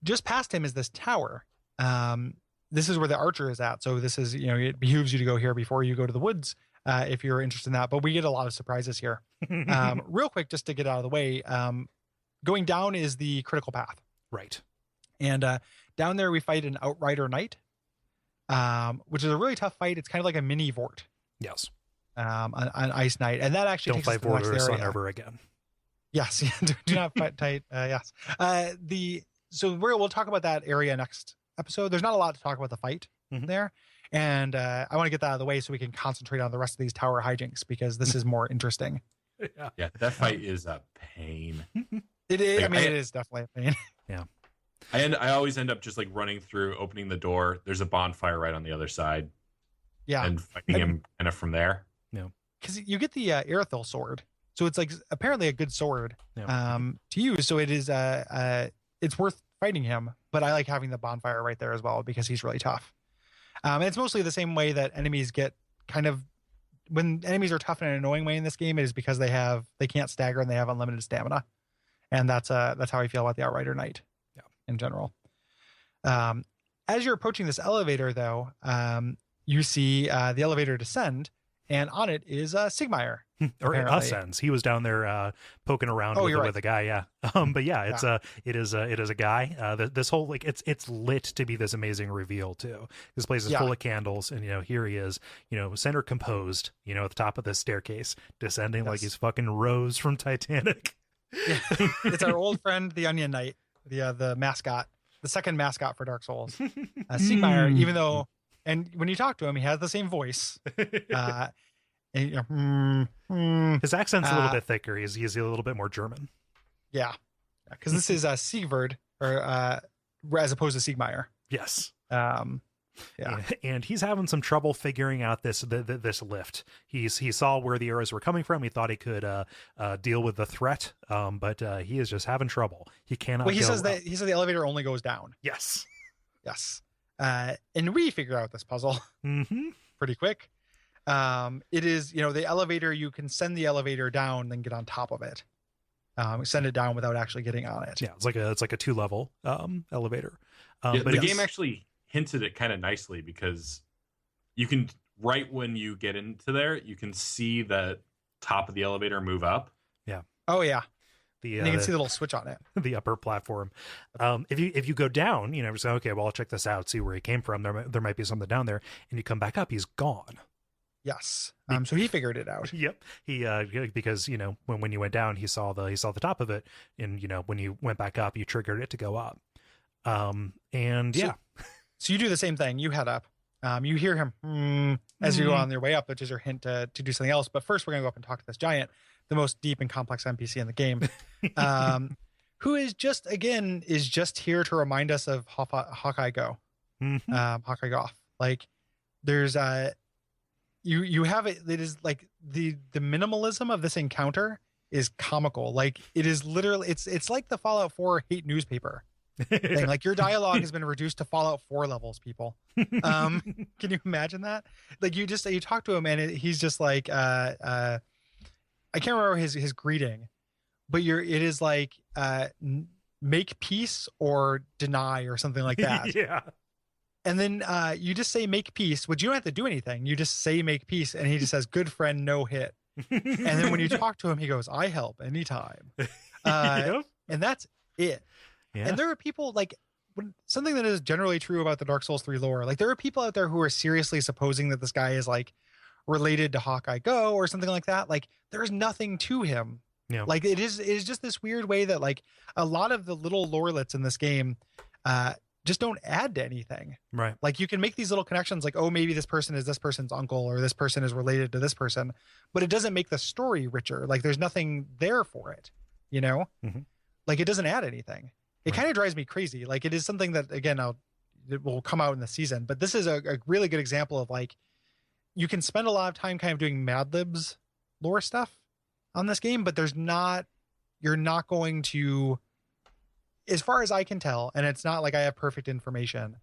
Just past him is this tower. this is where the archer is at. So this is, it behooves you to go here before you go to the woods if you're interested in that. But we get a lot of surprises here. Real quick, just to get out of the way, going down is the critical path. Right. And down there we fight an Outrider Knight, which is a really tough fight. It's kind of like a mini Vort. Yes. On Ice Knight. And that actually don't takes fight us to the next Vordor area. ever again. Yes. Do not fight tight. Yes. So we'll talk about that area next episode. There's not a lot to talk about the fight there. And I want to get that out of the way so we can concentrate on the rest of these tower hijinks, because this is more interesting. Yeah, that fight is a pain. It is. Like, it is definitely a pain. Yeah. I always end up just like running through, opening the door. There's a bonfire right on the other side. Yeah. And fighting him kind of from there. Yeah. Because you get the Irithyll sword. So it's like apparently a good sword to use. So it is it's worth fighting him. But I like having the bonfire right there as well, because he's really tough. And it's mostly the same way that enemies get when enemies are tough in an annoying way in this game, it is because they can't stagger and they have unlimited stamina. And that's how I feel about the Outrider Knight in general. As you're approaching this elevator, though, you see the elevator descend, and on it is Sigmire. Or Ascends. He was down there poking around with a guy. Yeah. But yeah, it is a guy. This whole it's lit to be this amazing reveal too. This place is full of candles, and here he is, center composed, at the top of this staircase, descending like he's fucking Rose from Titanic. Yeah. It's our old friend, the Onion Knight, the mascot, the second mascot for Dark Souls. Sigmire, even though, and when you talk to him, he has the same voice. And, his accent's a little bit thicker. He's a little bit more German. Yeah, because this is Sigvard, or as opposed to Sigmire. Yes. Yeah, and he's having some trouble figuring out this lift. He saw where the arrows were coming from. He thought he could deal with the threat, but he is just having trouble. He cannot. Well, he says the elevator only goes down. Yes. And we figure out this puzzle pretty quick. It is, the elevator, you can send the elevator down, then get on top of it. Send it down without actually getting on it. Yeah, it's like a 2-level elevator. But the game actually hinted it kind of nicely, because you can, right when you get into there, you can see the top of the elevator move up. Yeah. Oh yeah. And you can see the little switch on it. The upper platform. If you go down, say, okay, well, I'll check this out, see where he came from. There might be something down there, and you come back up, he's gone. Yes. So he figured it out. Yep. He because when you went down, he saw the top of it, and when you went back up, you triggered it to go up. So you do the same thing. You head up. You hear him as you go on your way up, which is your hint to do something else. But first, we're gonna go up and talk to this giant, the most deep and complex NPC in the game, who is just here to remind us of Hawkeye Go, Hawkeye Goff. Like there's you have it. It is like the minimalism of this encounter is comical. Like it is literally it's like the Fallout 4 hate newspaper thing. Like your dialogue has been reduced to Fallout 4 levels, people. Can you imagine that? Like you talk to him and he's just like I can't remember his greeting, but it is like make peace or deny or something like that. Yeah. And then you just say make peace, which you don't have to do anything. You just say make peace, and he just says good friend, no hit. And then when you talk to him, he goes, I help anytime. And that's it. Yeah. And there are people something that is generally true about the Dark Souls 3 lore. Like there are people out there who are seriously supposing that this guy is like related to Hawkeye Go or something like that. Like there's nothing to him. Yeah. Like it is just this weird way that like a lot of the little lorelets in this game just don't add to anything. Right. Like you can make these little connections like, oh, maybe this person is this person's uncle or this person is related to this person, but it doesn't make the story richer. Like there's nothing there for it, Like it doesn't add anything. It kind of drives me crazy. Like it is something that, again, it will come out in the season, but this is a really good example of like, you can spend a lot of time kind of doing Mad Libs lore stuff on this game, but you're not going to, as far as I can tell, and it's not like I have perfect information,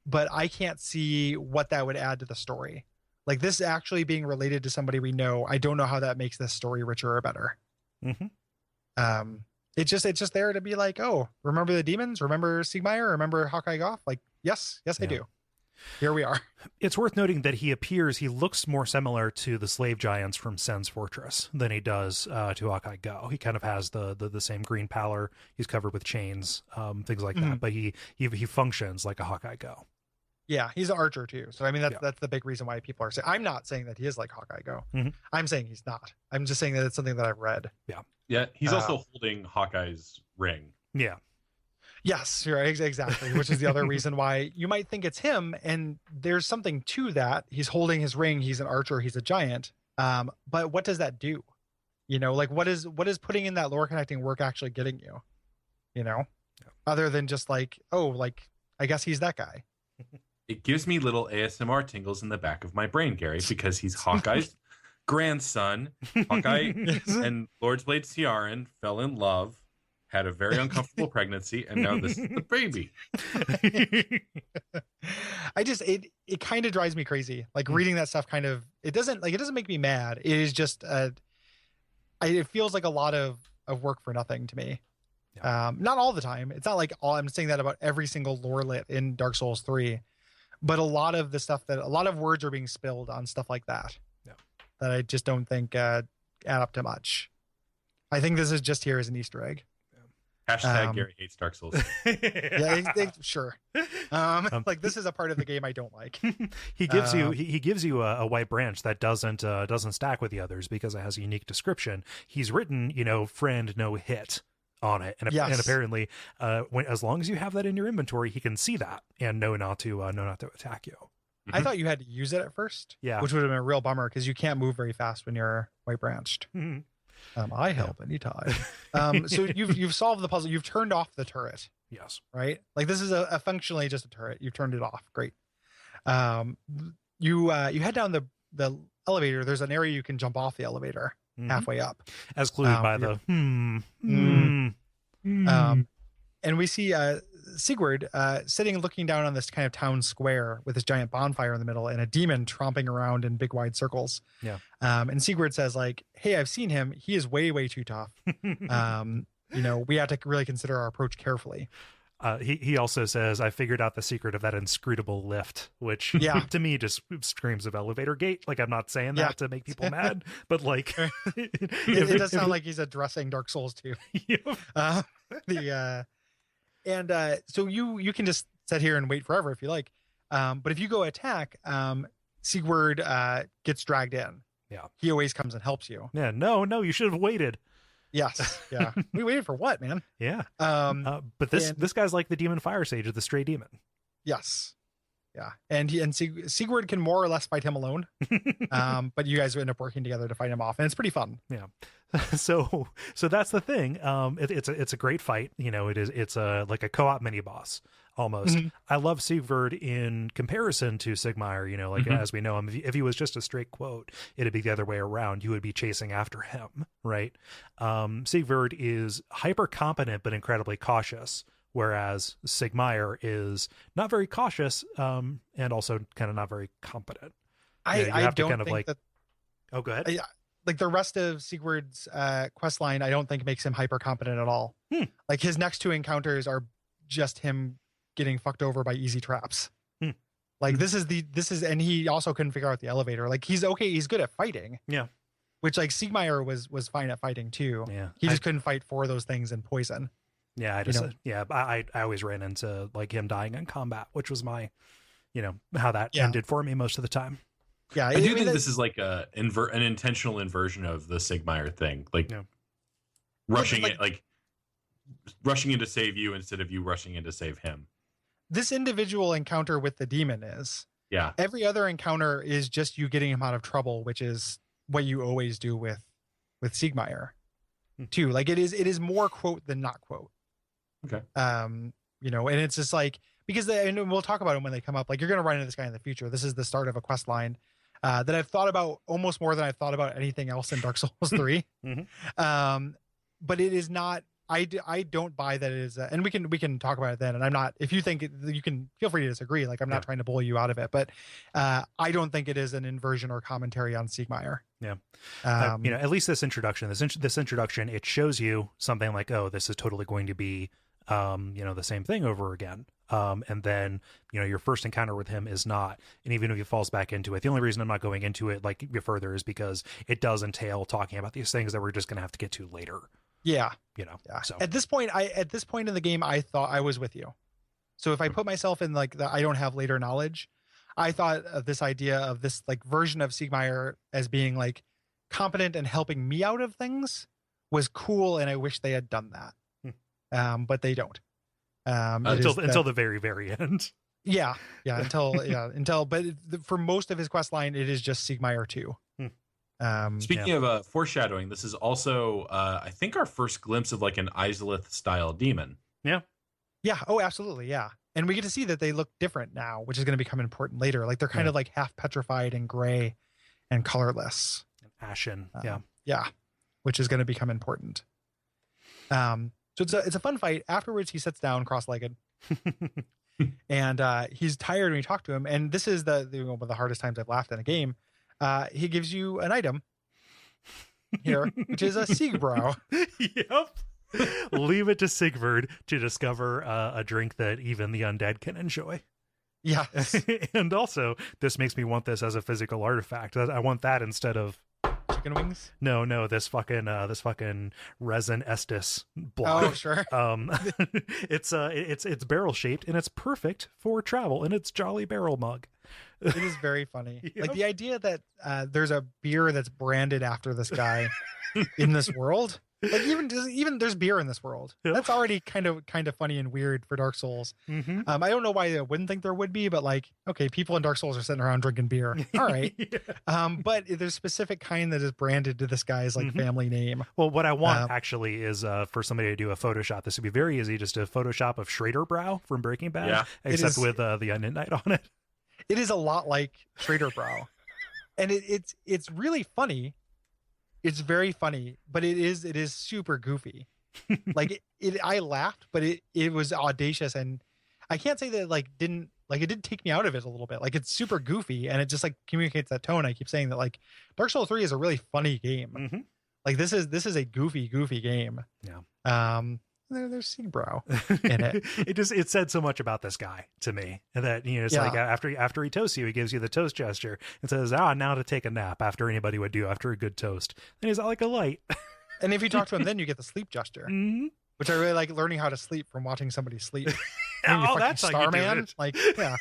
but I can't see what that would add to the story. Like this actually being related to somebody we know, I don't know how that makes this story richer or better. It's just there to be like, oh, remember the demons? Remember Sigmire? Remember Hawkeye Goff? Like, yes, I do. here we are. It's worth noting that he looks more similar to the slave giants from Sen's Fortress than he does to Hawkeye Go. He kind of has the same green pallor. He's covered with chains, things like that. But he functions like a Hawkeye Go. Yeah, he's an archer too. So I mean, that's the big reason why people are saying. I'm not saying that he is like Hawkeye Go. I'm saying he's not. I'm just saying that it's something that I've read. Yeah. He's also holding Hawkeye's ring. Yeah. Yes, you're right, exactly. Which is the other reason why you might think it's him. And there's something to that. He's holding his ring. He's an archer. He's a giant. But what does that do? You know, like what is putting in that lore connecting work actually getting you? You know, other than just like, oh, like I guess he's that guy. It gives me little ASMR tingles in the back of my brain, Gary, because he's Hawkeye's grandson. Hawkeye and Lord's Blade Ciaran fell in love, had a very uncomfortable pregnancy, and now this is the baby. It kind of drives me crazy. Like reading that stuff it doesn't make me mad. It is just it feels like a lot of work for nothing to me. Yeah. Not all the time. It's not like I'm saying that about every single lore lit in Dark Souls 3. But a lot of the stuff a lot of words are being spilled on stuff like that, that I just don't think add up to much. I think this is just here as an Easter egg. Hashtag Gary hates Dark Souls. Sure. Like this is a part of the game I don't like. He gives you a white branch that doesn't stack with the others because it has a unique description. He's written, friend no hit on it, and apparently as long as you have that in your inventory, he can see that and know not to attack you. I thought you had to use it at first, which would have been a real bummer because you can't move very fast when you're white branched. I help anytime. So you've solved the puzzle. You've turned off the turret. Yes. Right. Like this is a functionally just a turret. You've turned it off. Great. You head down the elevator. There's an area you can jump off the elevator halfway up, as clued by the and we see Sigurd sitting and looking down on this kind of town square with this giant bonfire in the middle and a demon tromping around in big wide circles. And Sigurd says like, hey, I've seen him. He is way, way too tough. We have to really consider our approach carefully. He also says, I figured out the secret of that inscrutable lift, which to me just screams of elevator gate. Like, I'm not saying that to make people mad, but like it does sound like he's addressing Dark Souls 2. So you can just sit here and wait forever if you like. But if you go attack, Sigurd gets dragged in. He always comes and helps you. No, you should have waited. Yes. Yeah. We waited for what, man? Yeah. But this guy's like the demon fire sage of the stray demon. Yes. Yeah. And Sigurd can more or less fight him alone. But you guys end up working together to fight him off, and it's pretty fun. Yeah. So that's the thing. It's a great fight. It's like a co-op mini boss almost. I love Sigurd in comparison to Sigmire. As we know him, if he was just a straight quote, it'd be the other way around. You would be chasing after him, right? Sigurd is hyper competent but incredibly cautious, whereas Sigmire is not very cautious and also kind of not very competent. I don't think that. Oh, go ahead. Like the rest of Sigurd's quest line, I don't think makes him hyper competent at all. Like his next two encounters are just him getting fucked over by easy traps. Like this is, and he also couldn't figure out the elevator. Like he's okay. He's good at fighting. Yeah. Which like Sigmire was fine at fighting too. Yeah. He just couldn't fight for those things and poison. Yeah. I always ran into like him dying in combat, which was my, how that ended for me most of the time. Yeah, I do think this is like an intentional inversion of the Sigmire thing, like rushing in to save you instead of you rushing in to save him. This individual encounter with the demon is. Yeah. Every other encounter is just you getting him out of trouble, which is what you always do with Sigmire, too. Like it is more quote than not quote. Okay. And it's just like because and we'll talk about them when they come up. Like you're going to run into this guy in the future. This is the start of a quest line. That I've thought about almost more than I've thought about anything else in Dark Souls 3. But it is not. I don't buy that it is. And we can talk about it then. And I'm not. If you think you can feel free to disagree. Like I'm not trying to bully you out of it. But I don't think it is an inversion or commentary on Sigmire. Yeah. At least this introduction. This introduction, it shows you something like, oh, this is totally going to be, the same thing over again. And then, your first encounter with him is not. And even if he falls back into it, the only reason I'm not going into it like further is because it does entail talking about these things that we're just going to have to get to later. Yeah. Yeah. So at this point in the game, I thought I was with you. So if I put myself in like I don't have later knowledge, I thought of this idea of this like version of Siegmeyer as being like competent and helping me out of things was cool. And I wish they had done that. But they don't. Until the very, very end. Yeah. But for most of his quest line, it is just Siegmeyer 2. Speaking of foreshadowing, this is also, I think, our first glimpse of like an Izalith style demon. Yeah. Yeah. Oh, absolutely. Yeah. And we get to see that they look different now, which is going to become important later. Like they're kind of like half petrified and gray and colorless. And ashen. Yeah. Which is going to become important. So it's a fun fight. Afterwards, he sits down cross-legged and he's tired when you talk to him. And this is one of the hardest times I've laughed in a game. He gives you an item here, which is a Siegbrow. Yep. Leave it to Sigvard to discover a drink that even the undead can enjoy. Yeah. And also, this makes me want this as a physical artifact. I want that instead of chicken wings. No, this fucking resin estus block. Oh, sure. It's barrel shaped and it's perfect for travel in its jolly barrel mug. It is very funny. Yep. Like the idea that there's a beer that's branded after this guy in this world. Like even there's beer in this world. Yep. That's already kind of funny and weird for Dark Souls. Mm-hmm. I don't know why I wouldn't think there would be, but like, okay, people in Dark Souls are sitting around drinking beer. All right. Yeah. But there's a specific kind that is branded to this guy's like family name. Well, what I want actually is for somebody to do a Photoshop. This would be very easy, just a Photoshop of Schrader Brow from Breaking Bad, except with the Onion Knight on it. It is a lot like Schrader Brow, and it's really funny. It's very funny, but it is super goofy. Like I laughed, but it was audacious, and I can't say that it did take me out of it a little bit. Like it's super goofy, and it just like communicates that tone. I keep saying that like Dark Souls 3 is a really funny game. Mm-hmm. Like this is a goofy game. Yeah. There's Siegbrow in it. It said so much about this guy to me, and that it's like after he toasts you, he gives you the toast gesture and says, now to take a nap after anybody would do after a good toast. And he's like a light. And if you talk to him, then you get the sleep gesture, which I really like learning how to sleep from watching somebody sleep. That's how you do it. Like yeah,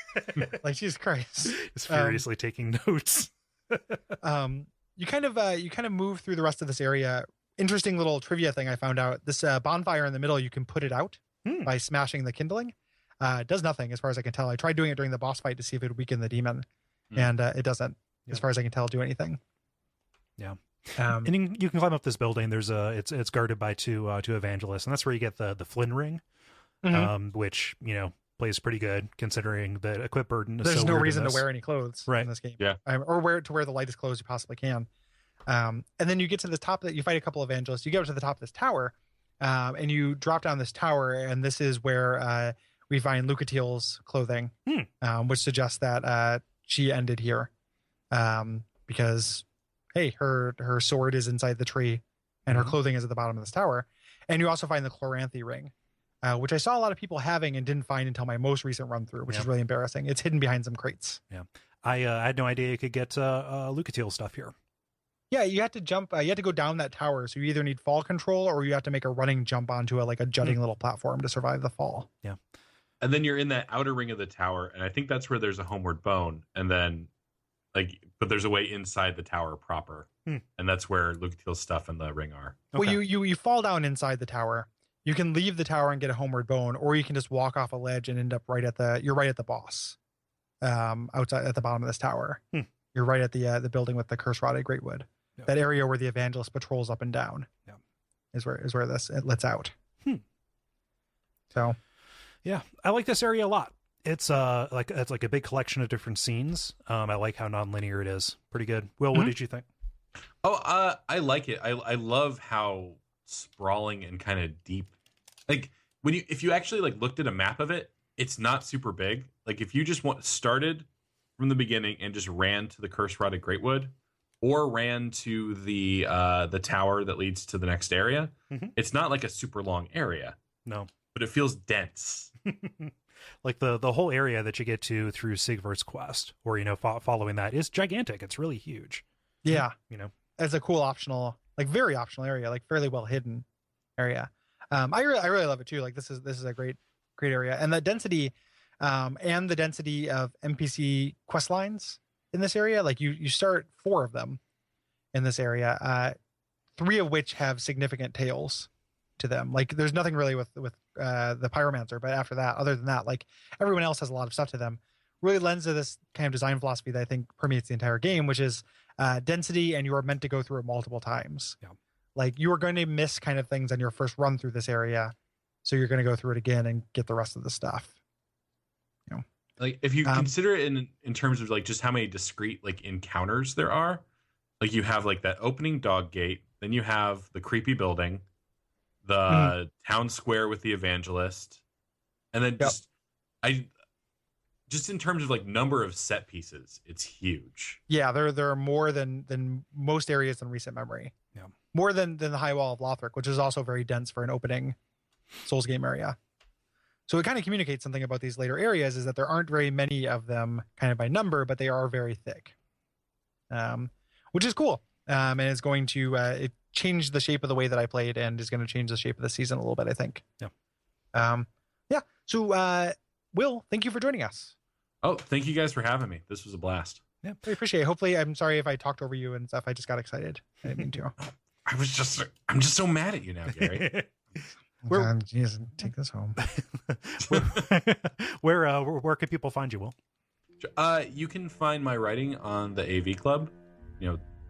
like Jesus Christ, he's furiously taking notes. You kind of move through the rest of this area. Interesting little trivia thing I found out. This bonfire in the middle, you can put it out by smashing the kindling. It does nothing as far as I can tell. I tried doing it during the boss fight to see if it would weaken the demon, and it doesn't, as far as I can tell, do anything. Yeah. And you can climb up this building. There's it's guarded by two evangelists, and that's where you get the Flynn ring, which plays pretty good considering the equip burden. There's no reason to wear any clothes in this game, or wear the lightest clothes you possibly can. And then you get to the top that you fight a couple of evangelists. You get up to the top of this tower, and you drop down this tower, and this is where we find Lucatiel's clothing, which suggests that she ended here, because hey, her sword is inside the tree, and her clothing is at the bottom of this tower. And you also find the Chloranthy ring, which I saw a lot of people having and didn't find until my most recent run through, which is really embarrassing. It's hidden behind some crates. Yeah, I had no idea you could get Lucatiel stuff here. Yeah, you have to jump. You have to go down that tower. So you either need fall control or you have to make a running jump onto a jutting little platform to survive the fall. Yeah. And then you're in that outer ring of the tower, and I think that's where there's a homeward bone. And then, but there's a way inside the tower proper, and that's where Lucatiel's stuff and the ring are. Okay. Well, you fall down inside the tower. You can leave the tower and get a homeward bone, or you can just walk off a ledge and end up right at the boss, outside at the bottom of this tower. You're right at the building with the curse rotted greatwood. Yep. That area where the evangelist patrols up and down is where it lets out. So, yeah, I like this area a lot. It's like a big collection of different scenes. I like how non-linear it is. Pretty good. Will, what did you think? Oh, I like it. I love how sprawling and kind of deep. Like if you actually looked at a map of it, it's not super big. Like if you just started from the beginning and just ran to the curse rotted greatwood, or ran to the tower that leads to the next area, it's not like a super long area. No, but it feels dense. like the whole area that you get to through Sigvard's quest, or following that, is gigantic. It's really huge. Yeah, As a cool optional, like very optional area, like fairly well hidden area. I really love it too. Like this is a great area, and the density of NPC quest lines in this area. Like you start 4 of them in this area, 3 of which have significant tails to them. Like there's nothing really with the pyromancer, but after that, other than that, like everyone else has a lot of stuff to them. Really lends to this kind of design philosophy that I think permeates the entire game, which is density, and you are meant to go through it multiple times. Yeah. Like you are going to miss kind of things on your first run through this area, so you're going to go through it again and get the rest of the stuff. Like if you consider it in terms of like just how many discrete like encounters there are, like you have like that opening dog gate, then you have the creepy building, the town square with the evangelist, and then just in terms of like number of set pieces, it's huge. Yeah, there are more than most areas in recent memory. Yeah, more than the High Wall of Lothric, which is also very dense for an opening Souls game area. So it kind of communicates something about these later areas, is that there aren't very many of them kind of by number, but they are very thick, which is cool. And it's going to it change the shape of the way that I played, and is going to change the shape of the season a little bit, I think. Yeah. So Will, thank you for joining us. Oh, thank you guys for having me. This was a blast. Yeah, I appreciate it. Hopefully, I'm sorry if I talked over you and stuff. I just got excited. I didn't mean to. I'm just so mad at you now, Gary. Geez, take this home. Where can people find you, Will? You can find my writing on the AV Club,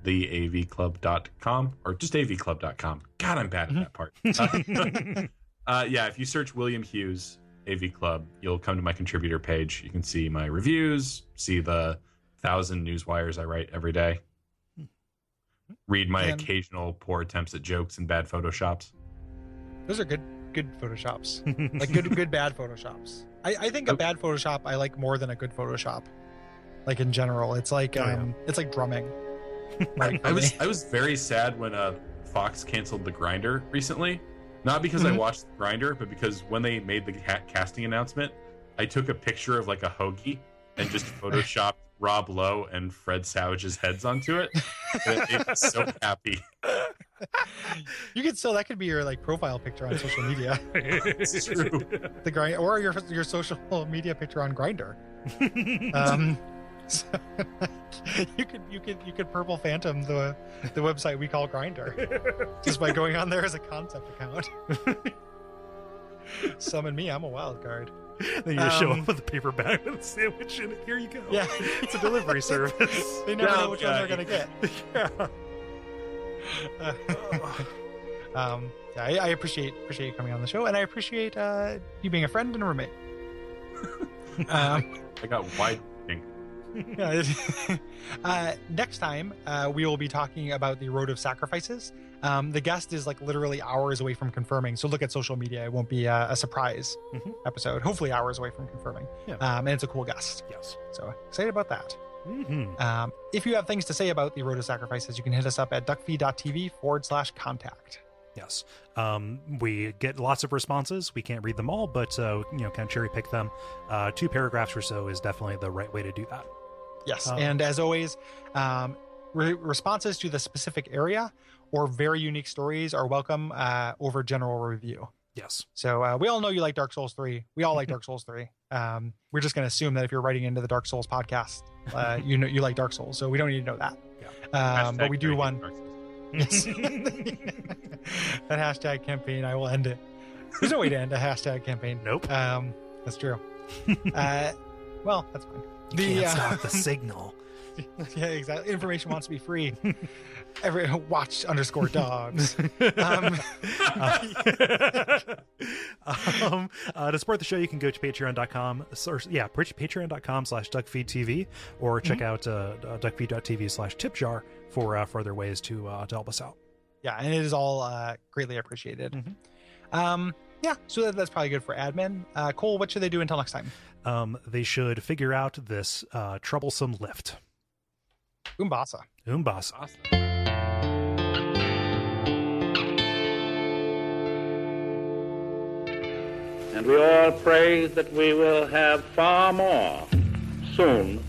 theavclub.com, or just avclub.com. God, I'm bad at that part. If you search William Hughes AV Club, you'll come to my contributor page. You can see my reviews, see the 1,000 news wires I write every day, read my occasional poor attempts at jokes and bad photoshops. Those are good photoshops. Like good bad photoshops. I think a bad Photoshop I like more than a good Photoshop. Like in general, it's like it's like drumming. Like I was very sad when Fox canceled the Grinder recently. Not because I watched the Grinder, but because when they made the casting announcement, I took a picture of like a hoagie and just photoshopped Rob Lowe and Fred Savage's heads onto it. And it made me so happy. That could be your like profile picture on social media. It's true. The grind, or your social media picture on Grindr. So, you could Purple Phantom the website we call Grindr just by going on there as a concept account. Summon me, I'm a wild card. Then you just show up with a paper bag with a sandwich in it. Here you go. Yeah, it's a delivery service. They never know which one they're gonna get. I appreciate you coming on the show, and I appreciate you being a friend and a roommate. I got wide. Next time we will be talking about the Road of Sacrifices. The guest is like literally hours away from confirming, so look at social media. It won't be a surprise episode. Hopefully hours away from confirming. And it's a cool guest. Yes, so excited about that. If you have things to say about the Road of Sacrifices, you can hit us up at duckfeed.tv/contact. Yes. We get lots of responses. We can't read them all, but kind of cherry pick them. 2 paragraphs or so is definitely the right way to do that. Yes. And as always, responses to the specific area or very unique stories are welcome over general review. Yes. So we all know you like Dark Souls 3. We all like Dark Souls 3. We're just going to assume that if you're writing into the Dark Souls podcast, you like Dark Souls. So we don't need to know that. Yeah. But we do want... Yes. That hashtag campaign, I will end it. There's no way to end a hashtag campaign. Nope. That's true. Well, that's fine. You can't stop the signal. Yeah, exactly. Information wants to be free. Watch_dogs. To support the show, you can go to patreon.com/duckfeed.tv or check out duckfeed.tv/tipjar for further ways to help us out. Yeah, and it is all greatly appreciated. So that's probably good for admin. Kole, what should they do until next time? They should figure out this troublesome lift. Umbasa. Awesome. And we all pray that we will have far more soon